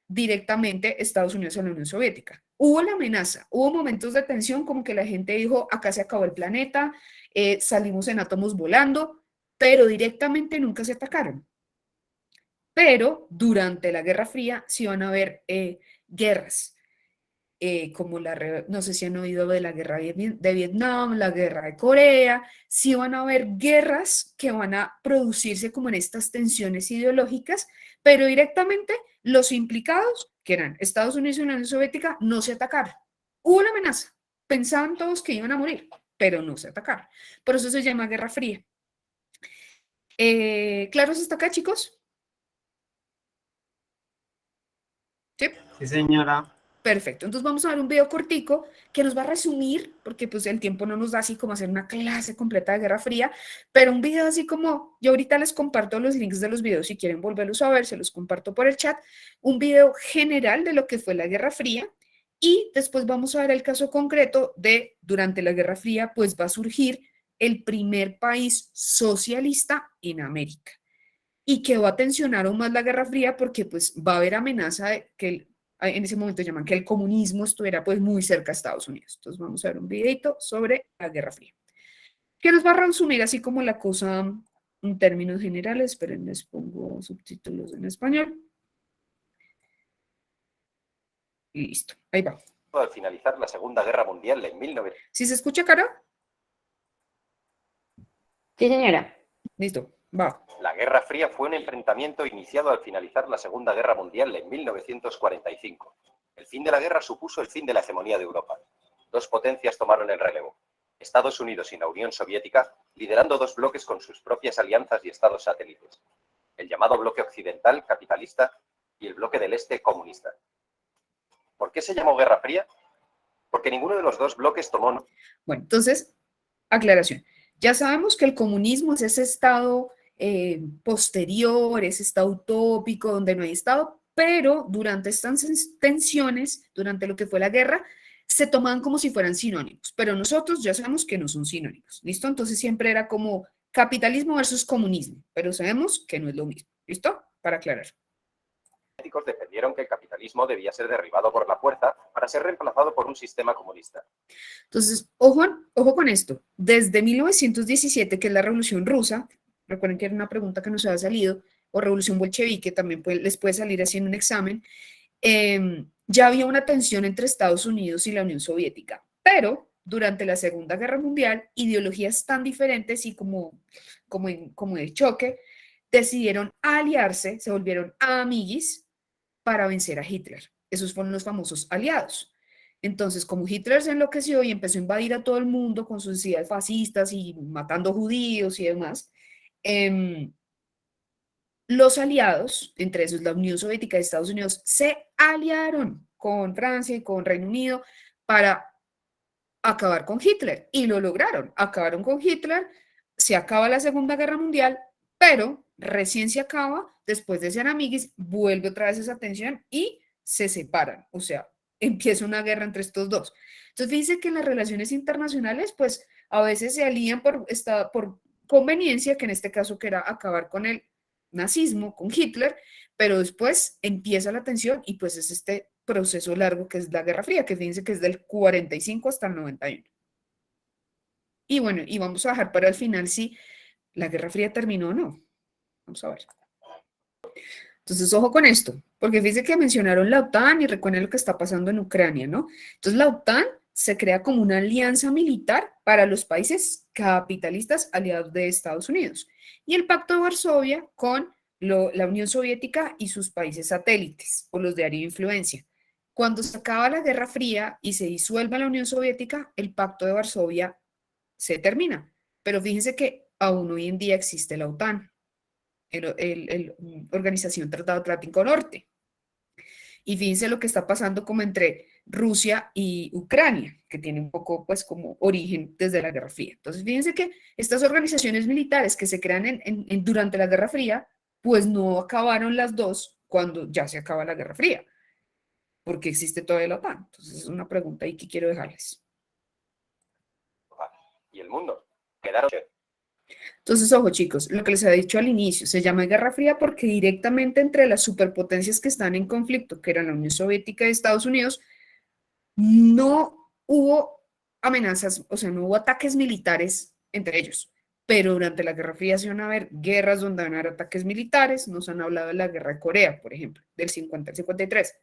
directamente Estados Unidos a la Unión Soviética. Hubo la amenaza, hubo momentos de tensión, como que la gente dijo, acá se acabó el planeta, salimos en átomos volando, pero directamente nunca se atacaron. Pero durante la Guerra Fría sí van a haber guerras, como no sé si han oído de la guerra de Vietnam, la guerra de Corea. Sí van a haber guerras que van a producirse como en estas tensiones ideológicas, pero directamente los implicados, que eran Estados Unidos y la Unión Soviética, no se atacaron. Hubo la amenaza, pensaban todos que iban a morir, pero no se atacaron. Por eso se llama Guerra Fría. ¿Claros hasta acá, chicos? ¿Sí? Sí, señora. Perfecto, entonces vamos a ver un video cortico que nos va a resumir, porque pues el tiempo no nos da así como hacer una clase completa de Guerra Fría, pero un video así como, yo ahorita les comparto los links de los videos, si quieren volverlos a ver, se los comparto por el chat, un video general de lo que fue la Guerra Fría, y después vamos a ver el caso concreto de, durante la Guerra Fría, pues va a surgir el primer país socialista en América, y que va a tensionar aún más la Guerra Fría porque pues va a haber amenaza de que en ese momento llaman que el comunismo estuviera pues muy cerca a Estados Unidos. Entonces vamos a ver un videito sobre la Guerra Fría, que nos va a resumir así como la cosa en términos generales. Esperen, les pongo subtítulos en español. Y listo, ahí va. Al finalizar la Segunda Guerra Mundial en 1900. ¿Sí se escucha, Cara? Sí, señora. Listo, va. La Guerra Fría fue un enfrentamiento iniciado al finalizar la Segunda Guerra Mundial en 1945. El fin de la guerra supuso el fin de la hegemonía de Europa. Dos potencias tomaron el relevo: Estados Unidos y la Unión Soviética, liderando dos bloques con sus propias alianzas y estados satélites: el llamado bloque occidental capitalista y el bloque del este comunista. ¿Por qué se llamó Guerra Fría? Porque ninguno de los dos bloques tomó... Bueno, entonces, aclaración. Ya sabemos que el comunismo es ese estado posterior, ese estado utópico donde no hay estado, pero durante estas tensiones, durante lo que fue la guerra, se tomaban como si fueran sinónimos, pero nosotros ya sabemos que no son sinónimos, ¿listo? Entonces siempre era como capitalismo versus comunismo, pero sabemos que no es lo mismo, ¿listo? Para aclarar. Los defendieron que el capitalismo debía ser derribado por la fuerza para ser reemplazado por un sistema comunista. Entonces, ojo con esto. Desde 1917, que es la Revolución Rusa, recuerden que era una pregunta que nos había salido, o Revolución Bolchevique, también les puede salir así en un examen, ya había una tensión entre Estados Unidos y la Unión Soviética, pero durante la Segunda Guerra Mundial, ideologías tan diferentes y como de choque, decidieron aliarse, se volvieron amiguis para vencer a Hitler. Esos fueron los famosos aliados. Entonces, como Hitler se enloqueció y empezó a invadir a todo el mundo con sus ideas fascistas y matando judíos y demás, los aliados, entre esos la Unión Soviética y Estados Unidos, se aliaron con Francia y con Reino Unido para acabar con Hitler, y lo lograron. Acabaron con Hitler, se acaba la Segunda Guerra Mundial, pero recién se acaba, después de ser amiguis, vuelve otra vez esa tensión y se separan, o sea, empieza una guerra entre estos dos. Entonces dice que en las relaciones internacionales, pues a veces se alían por conveniencia, que en este caso que era acabar con el nazismo, con Hitler, pero después empieza la tensión y pues es este proceso largo que es la Guerra Fría, que fíjense que es del 45 hasta el 91. Y bueno, y vamos a dejar para el final si la Guerra Fría terminó o no. Vamos a ver. Entonces, ojo con esto, porque fíjense que mencionaron la OTAN y recuerden lo que está pasando en Ucrania, ¿no? Entonces, la OTAN se crea como una alianza militar para los países capitalistas aliados de Estados Unidos y el Pacto de Varsovia con la Unión Soviética y sus países satélites o los de área de influencia. Cuando se acaba la Guerra Fría y se disuelve la Unión Soviética, el Pacto de Varsovia se termina. Pero fíjense que aún hoy en día existe la OTAN, Organización Tratado Atlántico Norte. Y fíjense lo que está pasando como entre Rusia y Ucrania, que tiene un poco pues como origen desde la Guerra Fría. Entonces fíjense que estas organizaciones militares que se crean durante la Guerra Fría, pues no acabaron las dos cuando ya se acaba la Guerra Fría, porque existe todavía la OTAN. Entonces es una pregunta ahí que quiero dejarles. Y el mundo. Quedaron. Entonces, ojo chicos, lo que les había dicho al inicio, se llama Guerra Fría porque directamente entre las superpotencias que están en conflicto, que eran la Unión Soviética y Estados Unidos, no hubo amenazas, o sea, no hubo ataques militares entre ellos, pero durante la Guerra Fría se van a ver guerras donde van a haber ataques militares, nos han hablado de la Guerra de Corea, por ejemplo, del 50 al 53.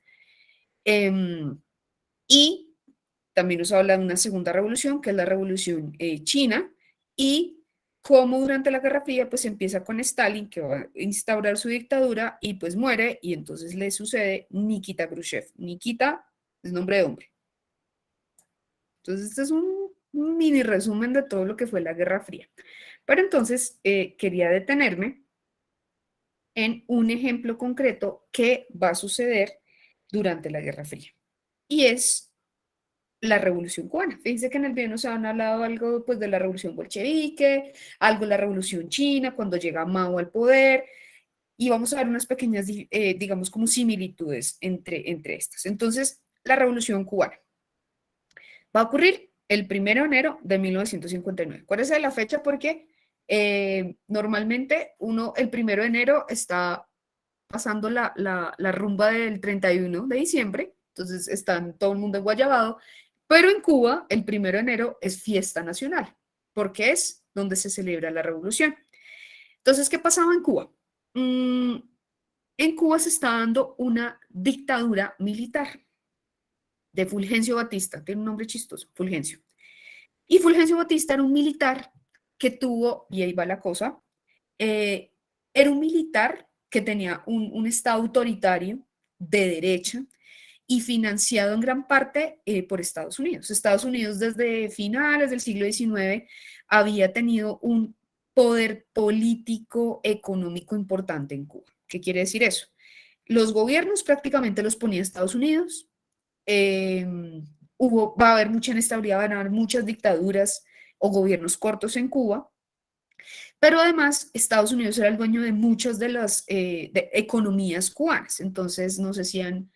Y también nos habla de una segunda revolución, que es la revolución china, y cómo durante la Guerra Fría pues empieza con Stalin, que va a instaurar su dictadura y pues muere, y entonces le sucede Nikita Khrushchev. Nikita es nombre de hombre. Entonces este es un mini resumen de todo lo que fue la Guerra Fría. Pero entonces quería detenerme en un ejemplo concreto que va a suceder durante la Guerra Fría. Y es la Revolución Cubana. Fíjense que en el video nos han hablado algo pues, de la Revolución Bolchevique, algo de la Revolución China, cuando llega Mao al poder, y vamos a ver unas pequeñas, digamos, como similitudes entre estas. Entonces, la Revolución Cubana va a ocurrir el 1 de enero de 1959. ¿Cuál es la fecha? Porque normalmente el 1 de enero está pasando la rumba del 31 de diciembre, entonces están todo el mundo enguayabado, pero en Cuba el 1 de enero es fiesta nacional, porque es donde se celebra la revolución. Entonces, ¿qué pasaba en Cuba? En Cuba se está dando una dictadura militar de Fulgencio Batista, tiene un nombre chistoso, Fulgencio. Y Fulgencio Batista era un militar que tuvo, y ahí va la cosa, era un militar que tenía un estado autoritario de derecha y financiado en gran parte por Estados Unidos. Estados Unidos desde finales del siglo XIX había tenido un poder político, económico importante en Cuba. ¿Qué quiere decir eso? Los gobiernos prácticamente los ponía Estados Unidos, va a haber mucha inestabilidad, van a haber muchas dictaduras o gobiernos cortos en Cuba, pero además Estados Unidos era el dueño de muchas de las economías cubanas. Entonces, no sé si han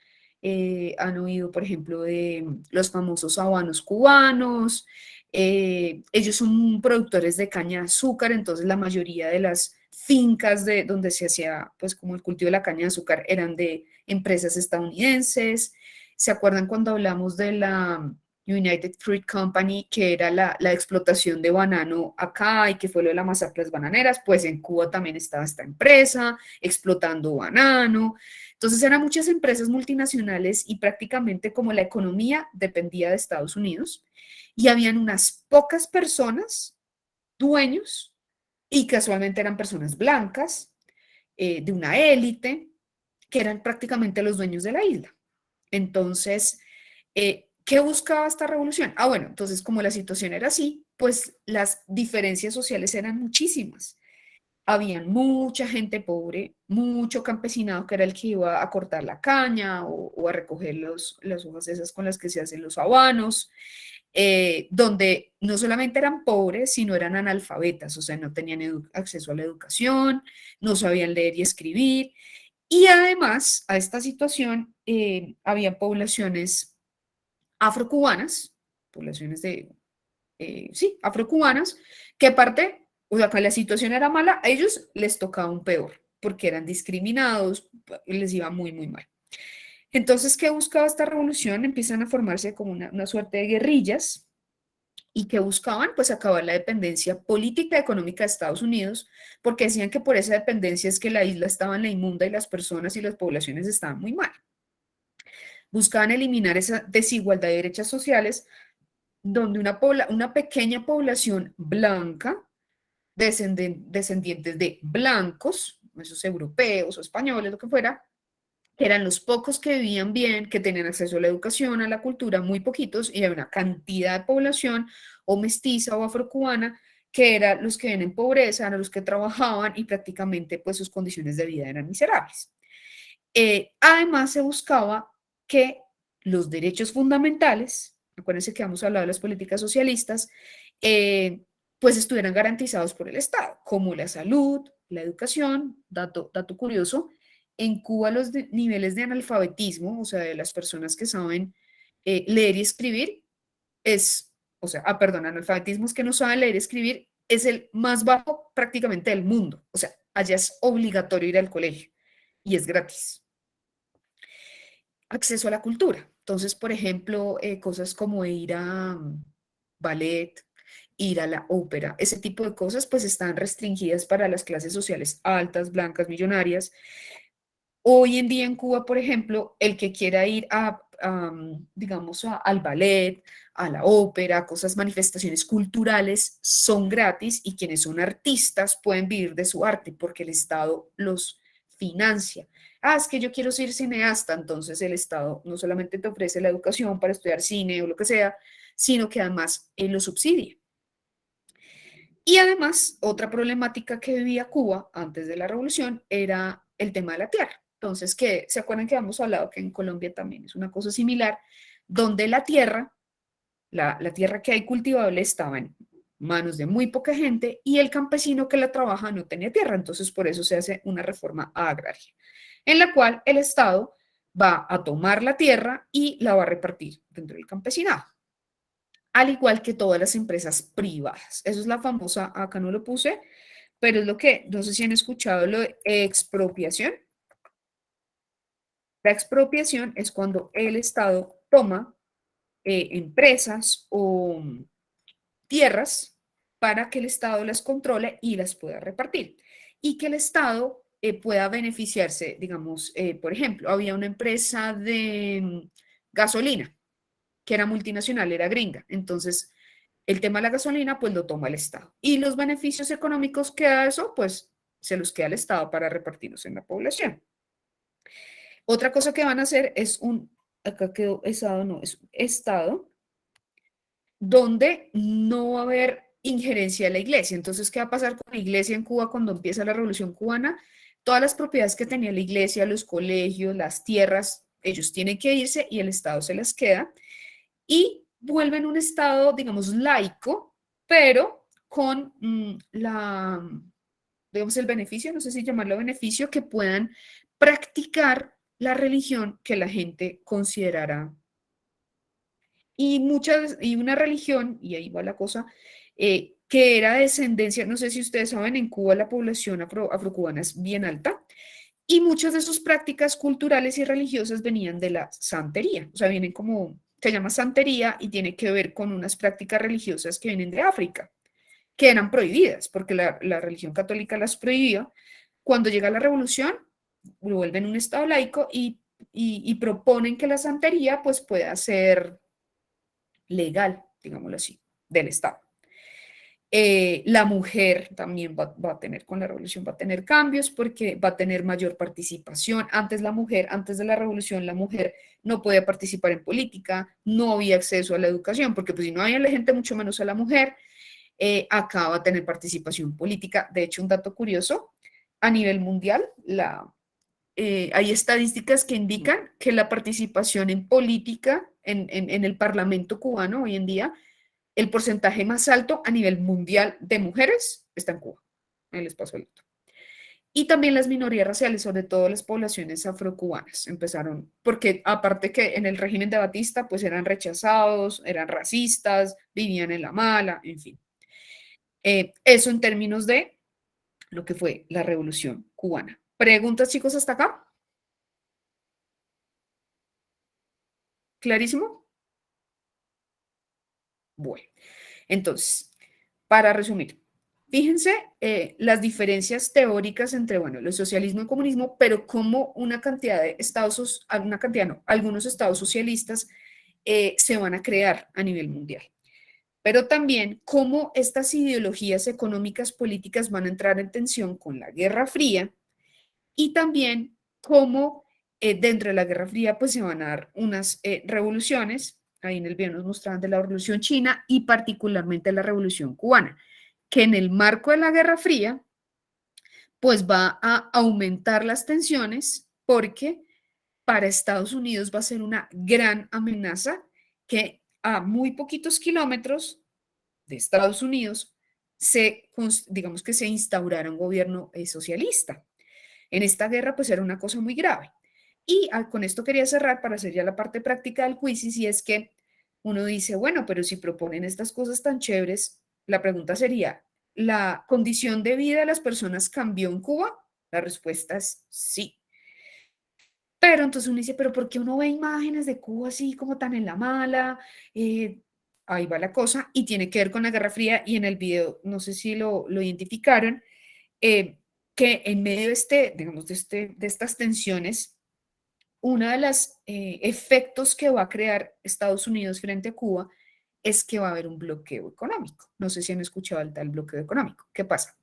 oído, por ejemplo, de los famosos habanos cubanos. Ellos son productores de caña de azúcar, entonces la mayoría de las fincas donde se hacía, pues como el cultivo de la caña de azúcar, eran de empresas estadounidenses. ¿Se acuerdan cuando hablamos de la United Fruit Company, que era la explotación de banano acá y que fue lo de las masacres bananeras? Pues en Cuba también estaba esta empresa explotando banano. Entonces eran muchas empresas multinacionales y prácticamente como la economía dependía de Estados Unidos y habían unas pocas personas dueños y casualmente eran personas blancas de una élite que eran prácticamente los dueños de la isla. Entonces, ¿qué buscaba esta revolución? Bueno, entonces como la situación era así, pues las diferencias sociales eran muchísimas. Había mucha gente pobre, mucho campesinado que era el que iba a cortar la caña o a recoger las hojas esas con las que se hacen los habanos, donde no solamente eran pobres, sino eran analfabetas, o sea, no tenían acceso a la educación, no sabían leer y escribir. Y además, a esta situación, había poblaciones afrocubanas, poblaciones afrocubanas, que aparte, o sea, que la situación era mala, a ellos les tocaba un peor, porque eran discriminados, les iba muy, muy mal. Entonces, ¿qué buscaba esta revolución? Empiezan a formarse como una suerte de guerrillas, y que buscaban pues acabar la dependencia política y económica de Estados Unidos, porque decían que por esa dependencia es que la isla estaba en la inmunda y las personas y las poblaciones estaban muy mal. Buscaban eliminar esa desigualdad de derechos sociales donde una pequeña población blanca, descendientes de blancos, esos europeos o españoles, lo que fuera, que eran los pocos que vivían bien, que tenían acceso a la educación, a la cultura, muy poquitos, y había una cantidad de población o mestiza o afrocubana que eran los que vivían en pobreza, eran los que trabajaban y prácticamente pues sus condiciones de vida eran miserables. Además se buscaba que los derechos fundamentales, acuérdense que hemos hablado de las políticas socialistas, pues estuvieran garantizados por el Estado, como la salud, la educación. Dato curioso, en Cuba los niveles de analfabetismo, o sea, de las personas que saben leer y escribir, analfabetismo es que no saben leer y escribir, es el más bajo prácticamente del mundo. O sea, allá es obligatorio ir al colegio y es gratis. Acceso a la cultura. Entonces, por ejemplo, cosas como ir a ballet, ir a la ópera, ese tipo de cosas pues están restringidas para las clases sociales altas, blancas, millonarias. Hoy en día en Cuba, por ejemplo, el que quiera ir digamos, al ballet, a la ópera, cosas, manifestaciones culturales, son gratis y quienes son artistas pueden vivir de su arte porque el Estado los financia. Es que yo quiero ser cineasta, entonces el Estado no solamente te ofrece la educación para estudiar cine o lo que sea, sino que además lo subsidia. Y además, otra problemática que vivía Cuba antes de la revolución era el tema de la tierra. Entonces, ¿se acuerdan que habíamos hablado que en Colombia también es una cosa similar, donde la tierra, la tierra que hay cultivable estaba en manos de muy poca gente y el campesino que la trabaja no tenía tierra? Entonces, por eso se hace una reforma agraria, en la cual el Estado va a tomar la tierra y la va a repartir dentro del campesinado, al igual que todas las empresas privadas. Eso es la famosa, acá no lo puse, pero es lo que, no sé si han escuchado lo de expropiación. La expropiación es cuando el Estado toma empresas o tierras para que el Estado las controle y las pueda repartir. Y que el Estado pueda beneficiarse, digamos, por ejemplo, había una empresa de gasolina que era multinacional, era gringa. Entonces, el tema de la gasolina, pues lo toma el Estado. Y los beneficios económicos que da eso, pues se los queda al Estado para repartirlos en la población. Otra cosa que van a hacer es acá quedó Estado, no, es un Estado, donde no va a haber injerencia de la iglesia. Entonces, ¿qué va a pasar con la iglesia en Cuba cuando empieza la Revolución Cubana? Todas las propiedades que tenía la iglesia, los colegios, las tierras, ellos tienen que irse y el Estado se las queda. Y vuelven un Estado, digamos, laico, pero con digamos, el beneficio, no sé si llamarlo beneficio, que puedan practicar la religión que la gente considerará. Y una religión, y ahí va la cosa, que era descendencia, no sé si ustedes saben, en Cuba la población afrocubana es bien alta, y muchas de sus prácticas culturales y religiosas venían de la santería, o sea, vienen como, se llama santería y tiene que ver con unas prácticas religiosas que vienen de África, que eran prohibidas, porque la religión católica las prohibía. Cuando llega la revolución, vuelven un Estado laico y proponen que la santería pues pueda ser legal, digámoslo así, del Estado. La mujer también va a tener, con la revolución va a tener cambios porque va a tener mayor participación. Antes de la revolución, la mujer no podía participar en política, no había acceso a la educación, porque pues si no había la gente, mucho menos a la mujer. Acá va a tener participación política. De hecho, un dato curioso, a nivel mundial, hay estadísticas que indican que la participación en política, en el Parlamento cubano hoy en día, el porcentaje más alto a nivel mundial de mujeres está en Cuba, en el espacio abierto. Y también las minorías raciales, sobre todo las poblaciones afrocubanas, empezaron, porque aparte que en el régimen de Batista, pues eran rechazados, eran racistas, vivían en la mala, en fin. Eso en términos de lo que fue la Revolución Cubana. ¿Preguntas, chicos, hasta acá? ¿Clarísimo? Bueno, entonces, para resumir, fíjense las diferencias teóricas entre, bueno, el socialismo y el comunismo, pero cómo una cantidad de algunos estados socialistas se van a crear a nivel mundial. pero también cómo estas ideologías económicas políticas van a entrar en tensión con la Guerra Fría y también cómo dentro de la Guerra Fría pues se van a dar unas revoluciones. Ahí en el video nos mostraban de la Revolución China y particularmente la Revolución Cubana, que en el marco de la Guerra Fría pues va a aumentar las tensiones porque para Estados Unidos va a ser una gran amenaza que a muy poquitos kilómetros de Estados Unidos digamos que se instaurara un gobierno socialista. En esta guerra pues era una cosa muy grave. Y con esto quería cerrar para hacer ya la parte práctica del quiz, y es que uno dice, bueno, pero si proponen estas cosas tan chéveres, la pregunta sería, ¿la condición de vida de las personas cambió en Cuba? La respuesta es sí. Pero entonces uno dice, pero ¿por qué uno ve imágenes de Cuba así como tan en la mala? Ahí va la cosa y tiene que ver con la Guerra Fría y en el video, no sé si lo identificaron, eh, que en medio de digamos, de estas tensiones, uno de los efectos que va a crear Estados Unidos frente a Cuba es que va a haber un bloqueo económico. No sé si han escuchado el tal bloqueo económico. ¿Qué pasa?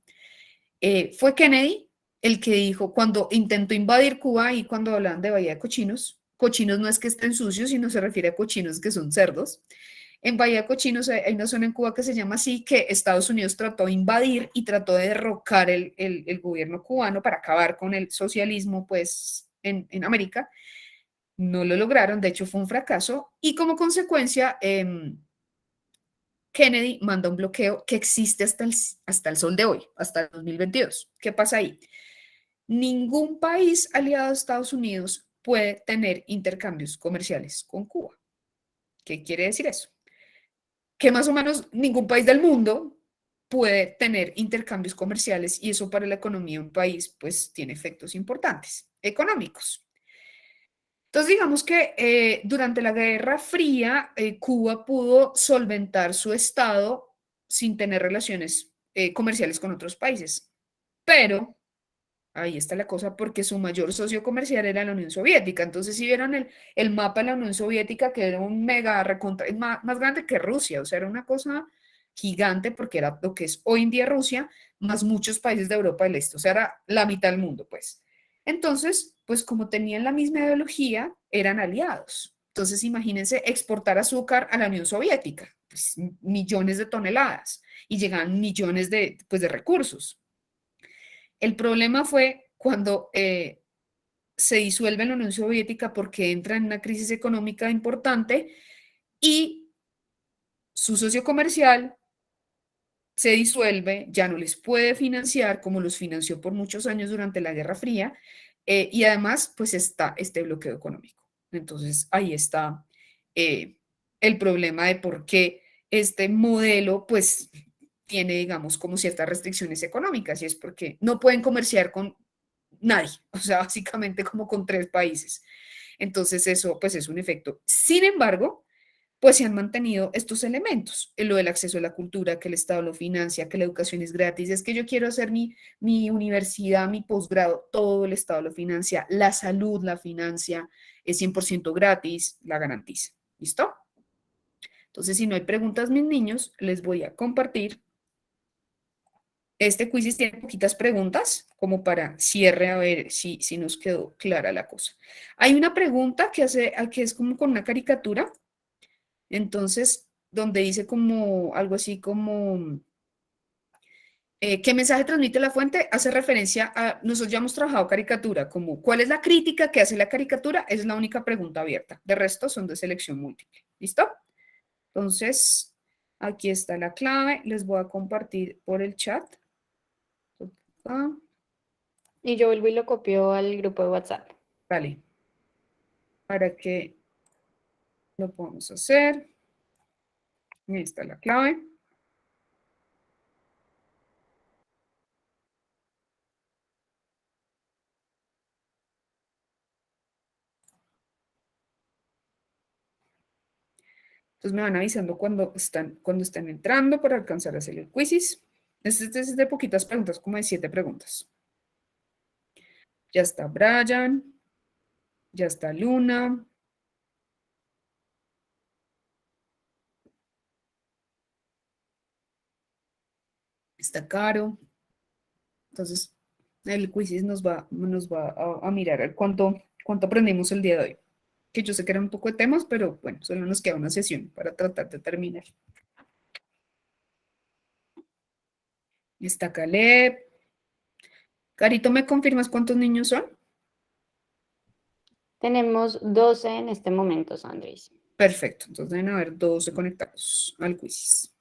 Fue Kennedy el que dijo, cuando intentó invadir Cuba y cuando hablaban de Bahía de Cochinos, cochinos no es que estén sucios, sino se refiere a cochinos que son cerdos. En Bahía de Cochinos hay una zona en Cuba que se llama así, que Estados Unidos trató de invadir y trató de derrocar el gobierno cubano para acabar con el socialismo pues, en América. No lo lograron, de hecho fue un fracaso y como consecuencia Kennedy manda un bloqueo que existe hasta el sol de hoy, hasta el 2022. ¿Qué pasa ahí? Ningún país aliado a Estados Unidos puede tener intercambios comerciales con Cuba. ¿Qué quiere decir eso? Que más o menos ningún país del mundo puede tener intercambios comerciales y eso para la economía de un país pues tiene efectos importantes económicos. Entonces, digamos que durante la Guerra Fría, Cuba pudo solventar su estado sin tener relaciones comerciales con otros países. Pero ahí está la cosa, porque su mayor socio comercial era la Unión Soviética. Entonces, si vieron el mapa de la Unión Soviética, que era un mega recontra, más grande que Rusia, o sea, era una cosa gigante porque era lo que es hoy en día Rusia, más muchos países de Europa del Este, o sea, era la mitad del mundo, pues. Entonces, pues como tenían la misma ideología, eran aliados. Entonces, imagínense exportar azúcar a la Unión Soviética, pues, millones de toneladas, y llegaban millones pues, de recursos. El problema fue cuando se disuelve la Unión Soviética porque entra en una crisis económica importante y su socio comercial se disuelve, ya no les puede financiar como los financió por muchos años durante la Guerra Fría, y además pues está este bloqueo económico. Entonces ahí está el problema de por qué este modelo pues tiene, digamos, como ciertas restricciones económicas, y es porque no pueden comerciar con nadie, o sea, básicamente como con 3 países. Entonces eso pues es un efecto. Sin embargo, pues se han mantenido estos elementos, lo del acceso a la cultura, que el Estado lo financia, que la educación es gratis, es que yo quiero hacer mi universidad, mi posgrado, todo el Estado lo financia, la salud la financia, es 100% gratis, la garantiza. ¿Listo? Entonces, si no hay preguntas, mis niños, les voy a compartir. Este quiz tiene poquitas preguntas, como para cierre, a ver si nos quedó clara la cosa. Hay una pregunta que es como con una caricatura. Entonces, donde dice como algo así como, ¿qué mensaje transmite la fuente? Hace referencia a, nosotros ya hemos trabajado caricatura, como, ¿cuál es la crítica que hace la caricatura? Es la única pregunta abierta. De resto son de selección múltiple. ¿Listo? Entonces, aquí está la clave. Les voy a compartir por el chat. Y yo vuelvo y lo copio al grupo de WhatsApp. Vale. Para que lo podamos hacer. Ahí está la clave. Entonces me van avisando cuando están entrando para alcanzar a hacer el quizzes. Este es de poquitas preguntas, como de 7 preguntas. Ya está Brian, ya está Luna. está caro. Entonces, el quizzes nos va a mirar a ver cuánto aprendimos el día de hoy. Que yo sé que eran un poco de temas, pero bueno, solo nos queda una sesión para tratar de terminar. Está Caleb. Carito, ¿me confirmas cuántos niños son? Tenemos 12 en este momento, Sandris. Perfecto, entonces deben haber 12 conectados al quiz.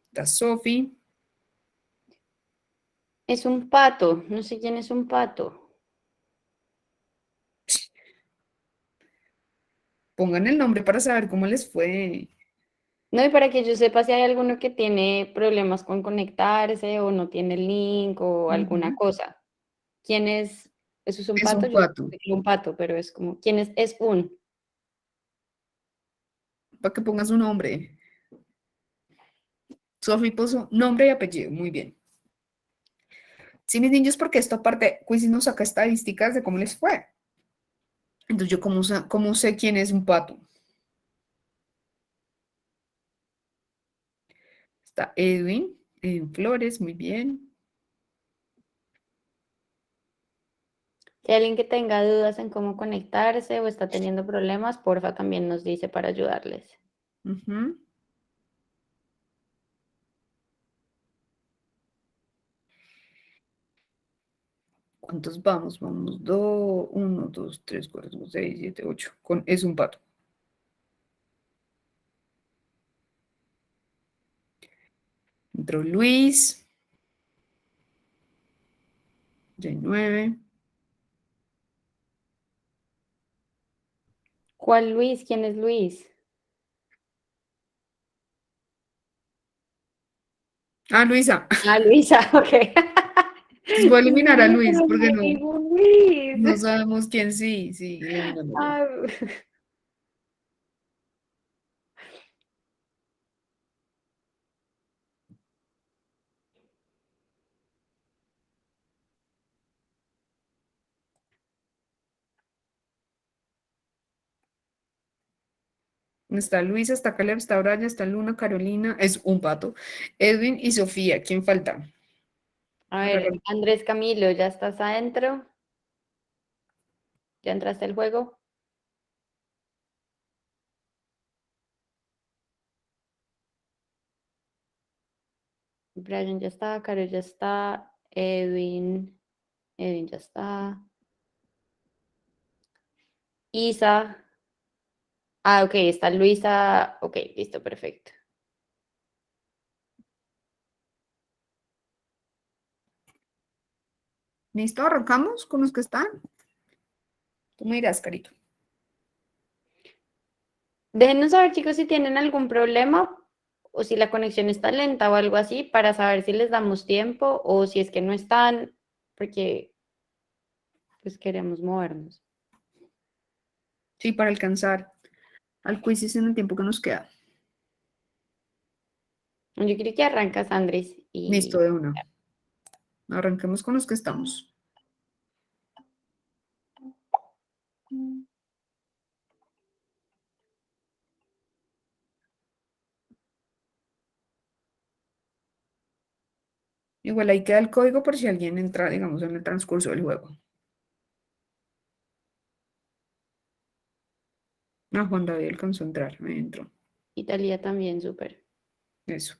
Está Sofi. Es un pato, no sé quién es un pato. Pongan el nombre para saber cómo les fue. No, y para que yo sepa si hay alguno que tiene problemas con conectarse o no tiene el link o alguna Ujú. cosa. ¿Quién es? ¿Eso es un Es pato? un Yo sé pato. que es un pato, pero es como, ¿quién es? Es un. Para que pongas un nombre. Sofi puso nombre y apellido. Muy bien. Sí, mis niños, porque esto aparte, Quiz nos saca estadísticas de cómo les fue. Entonces, yo cómo sé quién es un pato. Está Edwin Flores, muy bien. Si hay alguien que tenga dudas en cómo conectarse o está teniendo problemas, porfa, también nos dice para ayudarles. Ujú. ¿Cuántos vamos? Vamos, 2, 1, 2, 3, 4, 5, 6, 7, 8. Es un pato. Entró Luis. Ya hay 9. ¿Cuál Luis? ¿Quién es Luis? Ah, Luisa. Ah, Luisa, ok. Entonces voy a eliminar a Sí, Luis pero porque me no, dijo Luis. no sabemos quién sí. Sí, eliminándolo. Ah, Está Luisa, está Caleb, está Brian, está Luna, Carolina. Es un pato. Edwin y Sofía. ¿Quién falta? a Para ver, Andrés Camilo, ¿ya estás adentro? ¿Ya entraste al juego? Brian ya está, Caro ya está, Edwin ya está. Isa. Ah, ok, está Luisa. Ok, listo, perfecto. ¿Listo? ¿Arrancamos con los que están? Tú me dirás, Carito. Déjenos saber, chicos, si tienen algún problema o si la conexión está lenta o algo así para saber si les damos tiempo o si es que no están, porque pues queremos movernos. Sí, para alcanzar al quiz en el tiempo que nos queda. Yo creo que arrancas, Andrés, Listo, y de una. Arranquemos con los que estamos. Igual ahí queda el código por si alguien entra, digamos, en el transcurso del juego. Ah, Juan David alcanzó a entrar, me entró. Italia también, súper. Eso.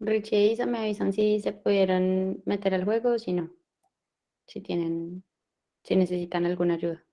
Richie e Isa me avisan si se pudieron meter al juego o si no, si tienen, si necesitan alguna ayuda.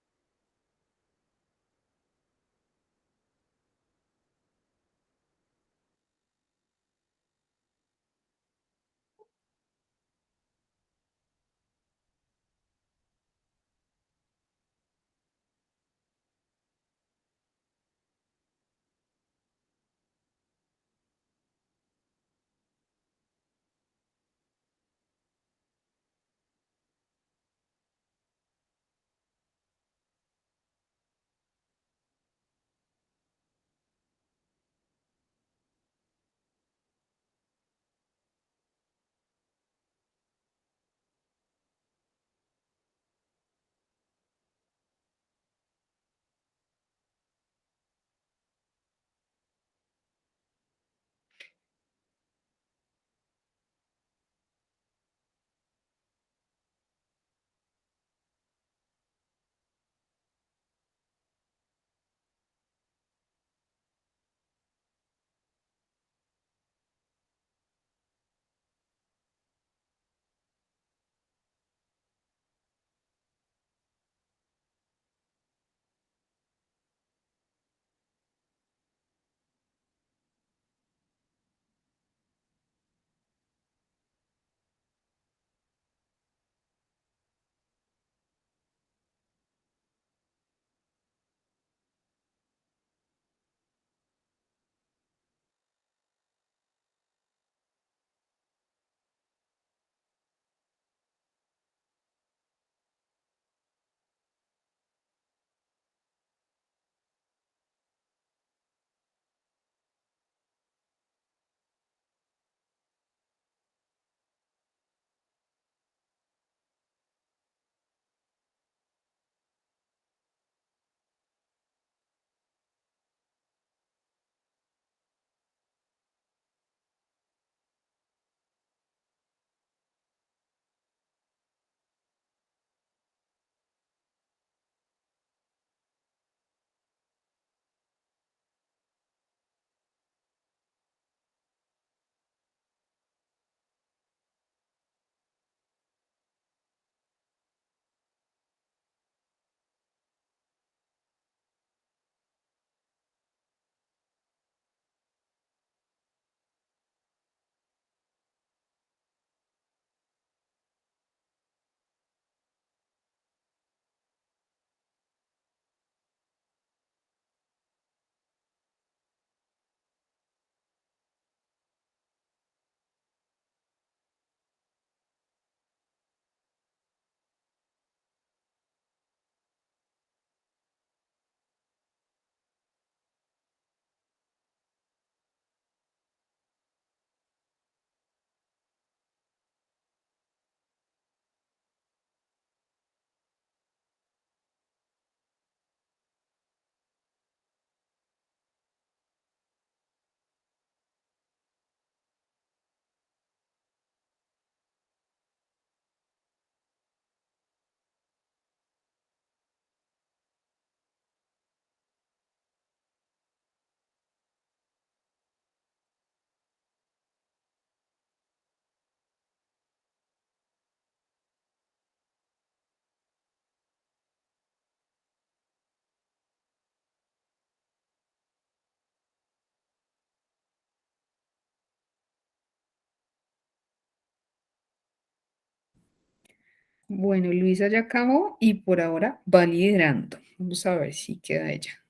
Bueno, Luisa ya acabó y por ahora va liderando. Vamos a ver si queda ella.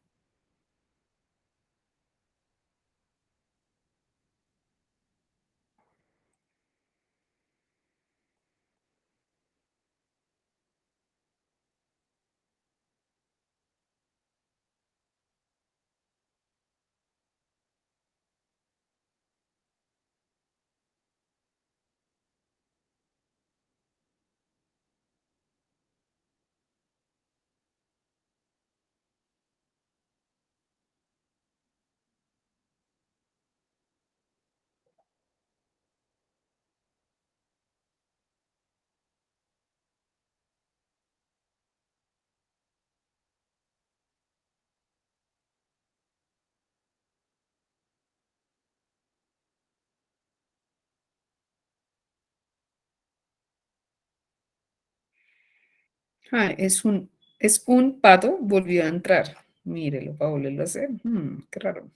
Ah, es un pato, volvió a entrar. Mírelo para volverlo a hacer. Qué raro.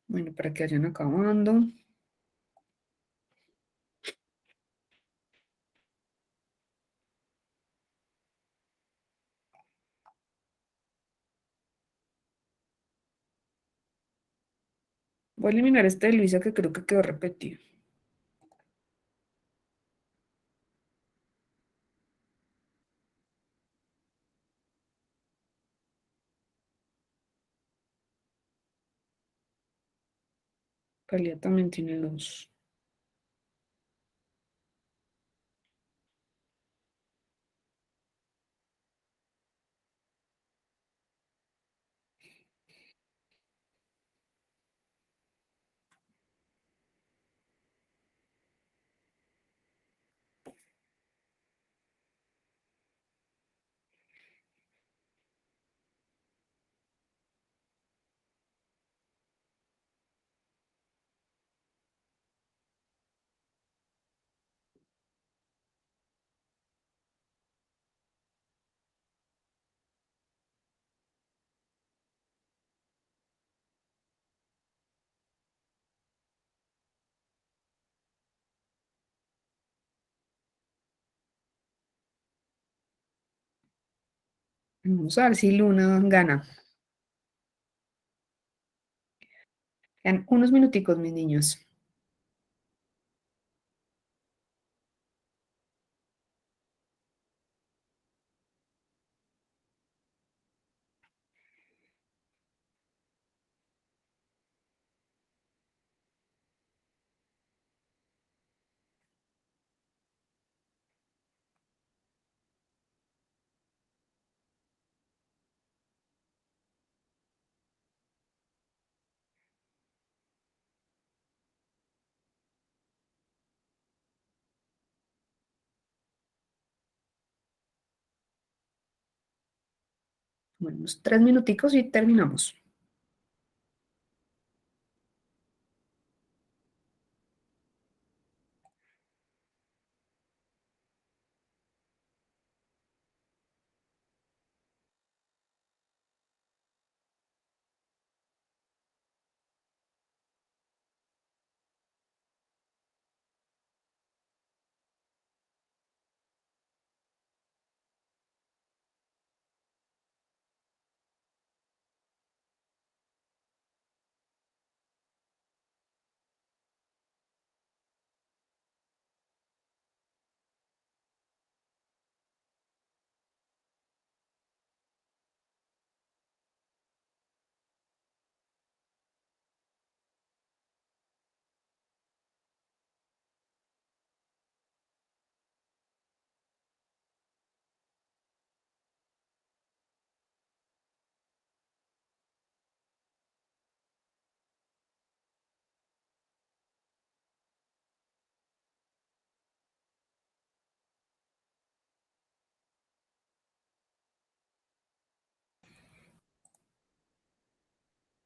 Bueno, para que vayan acabando. Voy a eliminar este de Luisa que creo que quedó repetido. Calia también tiene dos. Vamos a ver si Luna gana. Quedan unos minuticos, mis niños. Bueno, unos 3 minuticos y terminamos.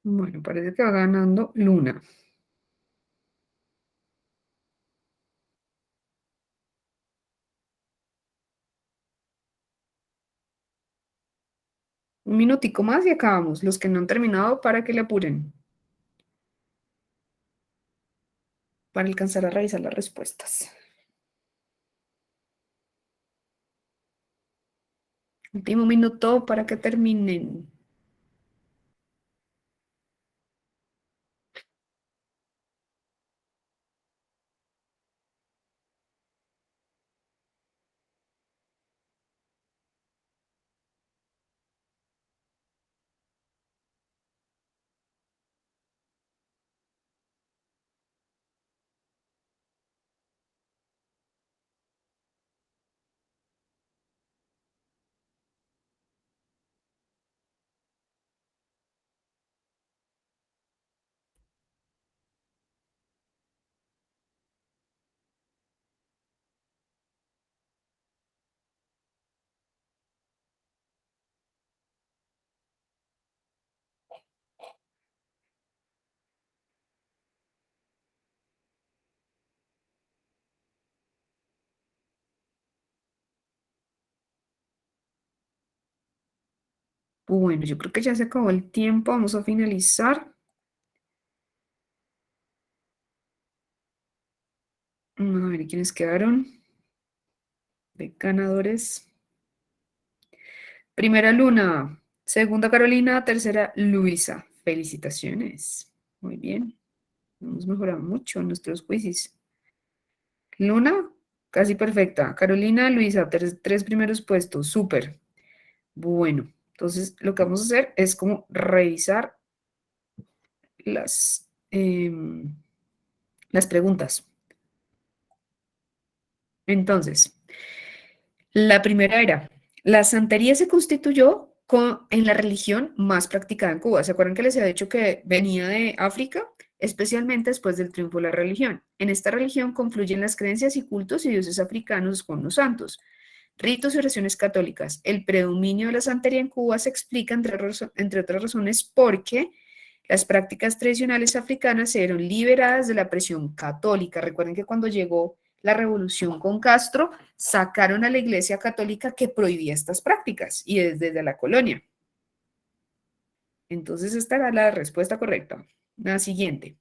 Bueno, parece que va ganando Luna. Un minutico más y acabamos. Los que no han terminado, para que le apuren. Para alcanzar a revisar las respuestas. Último minuto para que terminen. Bueno, yo creo que ya se acabó el tiempo. Vamos a finalizar. A ver quiénes quedaron de ganadores. Primera Luna, segunda Carolina, tercera Luisa. Felicitaciones. Muy bien. Hemos mejorado mucho en nuestros quizzes. Luna, casi perfecta. Carolina, Luisa, tres primeros puestos. Súper. Bueno, entonces lo que vamos a hacer es como revisar las preguntas. Entonces, la primera era, la santería se constituyó en la religión más practicada en Cuba. ¿Se acuerdan que les había dicho que venía de África? Especialmente después del triunfo de la religión. En esta religión confluyen las creencias y cultos y dioses africanos con los santos. Ritos y oraciones católicas. El predominio de la santería en Cuba se explica, entre otras razones, porque las prácticas tradicionales africanas se vieron liberadas de la presión católica. Recuerden que cuando llegó la revolución con Castro, sacaron a la Iglesia Católica que prohibía estas prácticas, y desde la colonia. Entonces, esta era la respuesta correcta. La siguiente.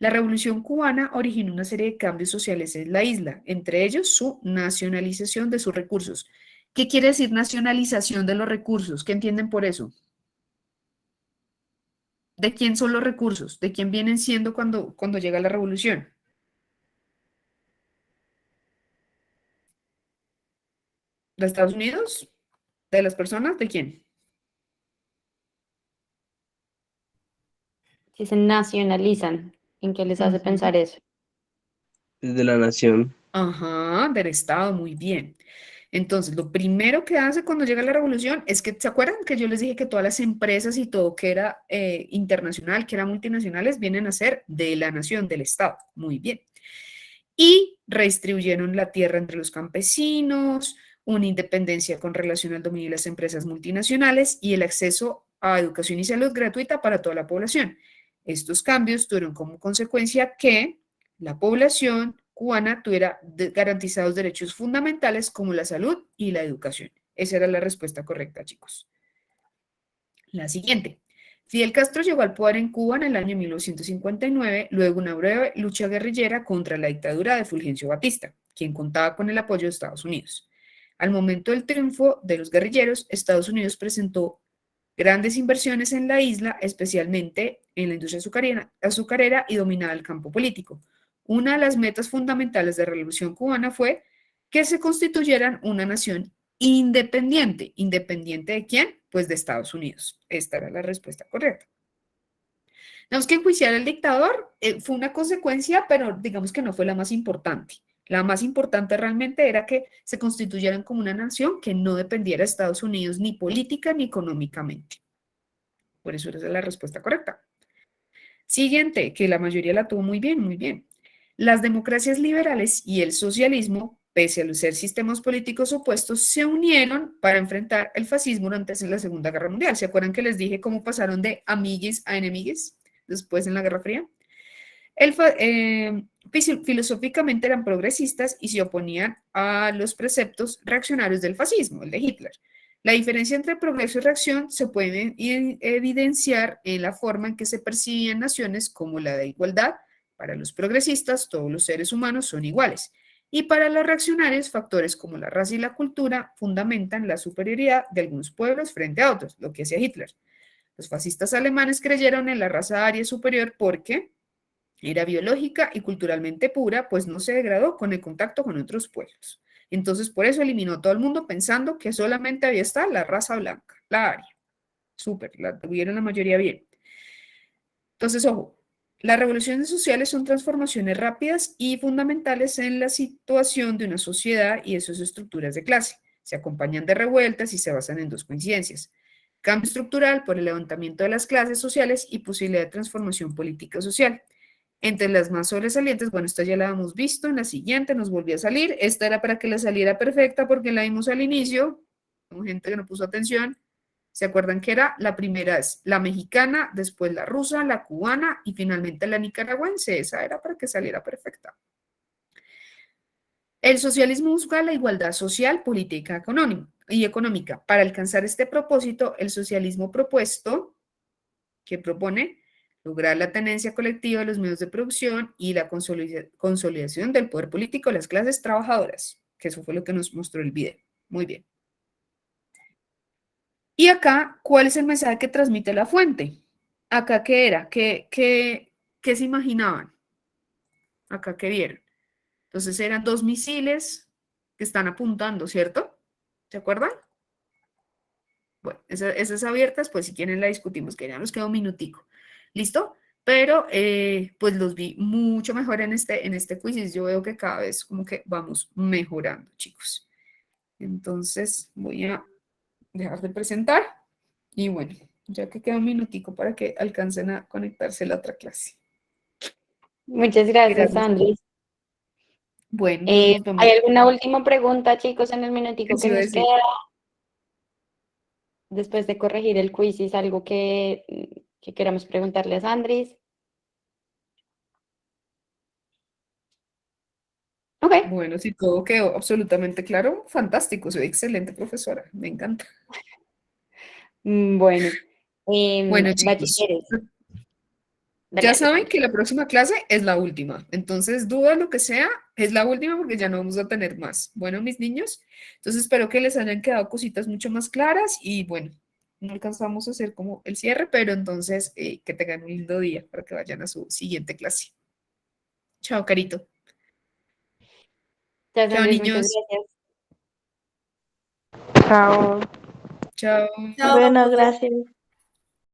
La Revolución Cubana originó una serie de cambios sociales en la isla, entre ellos su nacionalización de sus recursos. ¿Qué quiere decir nacionalización de los recursos? ¿Qué entienden por eso? ¿De quién son los recursos? ¿De quién vienen siendo cuando llega la revolución? ¿De Estados Unidos? ¿De las personas? ¿De quién? Si se nacionalizan, ¿en qué les hace Ujú. pensar eso? Desde la nación. Ajá, del Estado, muy bien. Entonces, lo primero que hace cuando llega la revolución es que, ¿se acuerdan que yo les dije que todas las empresas y todo que era internacional, que eran multinacionales, vienen a ser de la nación, del Estado? Muy bien. Y redistribuyeron la tierra entre los campesinos, una independencia con relación al dominio de las empresas multinacionales y el acceso a educación y salud gratuita para toda la población. Estos cambios tuvieron como consecuencia que la población cubana tuviera garantizados derechos fundamentales como la salud y la educación. Esa era la respuesta correcta, chicos. La siguiente. Fidel Castro llegó al poder en Cuba en el año 1959, luego una breve lucha guerrillera contra la dictadura de Fulgencio Batista, quien contaba con el apoyo de Estados Unidos. Al momento del triunfo de los guerrilleros, Estados Unidos presentó grandes inversiones en la isla, especialmente en la industria azucarera y dominaba el campo político. Una de las metas fundamentales de la Revolución Cubana fue que se constituyeran una nación independiente. ¿Independiente de quién? Pues de Estados Unidos. Esta era la respuesta correcta. Digamos que enjuiciar al dictador fue una consecuencia, pero digamos que no fue la más importante. La más importante realmente era que se constituyeran como una nación que no dependiera de Estados Unidos ni política ni económicamente. Por eso esa es la respuesta correcta. Siguiente, que la mayoría la tuvo muy bien, muy bien. Las democracias liberales y el socialismo, pese a ser sistemas políticos opuestos, se unieron para enfrentar el fascismo durante la Segunda Guerra Mundial. ¿Se acuerdan que les dije cómo pasaron de amigues a enemigues después en la Guerra Fría? Filosóficamente eran progresistas y se oponían a los preceptos reaccionarios del fascismo, el de Hitler. La diferencia entre progreso y reacción se puede evidenciar en la forma en que se percibían naciones como la de igualdad. Para los progresistas, todos los seres humanos son iguales. Y para los reaccionarios, factores como la raza y la cultura fundamentan la superioridad de algunos pueblos frente a otros, lo que hacía Hitler. Los fascistas alemanes creyeron en la raza aria superior porque era biológica y culturalmente pura, pues no se degradó con el contacto con otros pueblos. Entonces, por eso eliminó a todo el mundo pensando que solamente había estado la raza blanca, la aria. Súper, la tuvieron la mayoría bien. Entonces, ojo, las revoluciones sociales son transformaciones rápidas y fundamentales en la situación de una sociedad y de sus estructuras de clase. Se acompañan de revueltas y se basan en dos coincidencias. Cambio estructural por el levantamiento de las clases sociales y posibilidad de transformación política social. Entre las más sobresalientes, bueno, esta ya la hemos visto, en la siguiente nos volvió a salir. Esta era para que la saliera perfecta porque la vimos al inicio, con gente que no puso atención. ¿Se acuerdan que era? La primera es la mexicana, después la rusa, la cubana y finalmente la nicaragüense. Esa era para que saliera perfecta. El socialismo busca la igualdad social, política y económica. Para alcanzar este propósito, el socialismo propuesto, que propone lograr la tenencia colectiva de los medios de producción y la consolidación del poder político de las clases trabajadoras, que eso fue lo que nos mostró el video. Muy bien. Y acá, ¿cuál es el mensaje que transmite la fuente? Acá, ¿qué era? ¿Qué se imaginaban? Acá, ¿qué vieron? Entonces eran dos misiles que están apuntando, ¿cierto? ¿Se acuerdan? Bueno, esa es abierta, pues si quieren la discutimos, que ya nos queda un minutico. ¿Listo? Pero pues los vi mucho mejor en este quiz y yo veo que cada vez como que vamos mejorando, chicos. Entonces voy a dejar de presentar y bueno, ya que queda un minutico para que alcancen a conectarse a la otra clase. Muchas gracias, Gracias. Andrés. Bueno, nos vemos. ¿Hay alguna última pregunta, chicos, en el minutico Eso que iba a nos decir. queda? Después de corregir el quiz, ¿es algo que queramos preguntarles a Andrés? Ok. Bueno, si todo quedó absolutamente claro, fantástico, soy excelente profesora, me encanta. Bueno. Bueno, chicos, Bachilleres. Dale, ya dale, saben tranqui. que la próxima clase es la última, entonces duda lo que sea, es la última porque ya no vamos a tener más. Bueno, mis niños, entonces espero que les hayan quedado cositas mucho más claras y bueno, no alcanzamos a hacer como el cierre, pero entonces que tengan un lindo día para que vayan a su siguiente clase. Chao, Carito. Chao, Chao, Andrés, muchas niños. gracias. Chao. Chao. Bueno, gracias.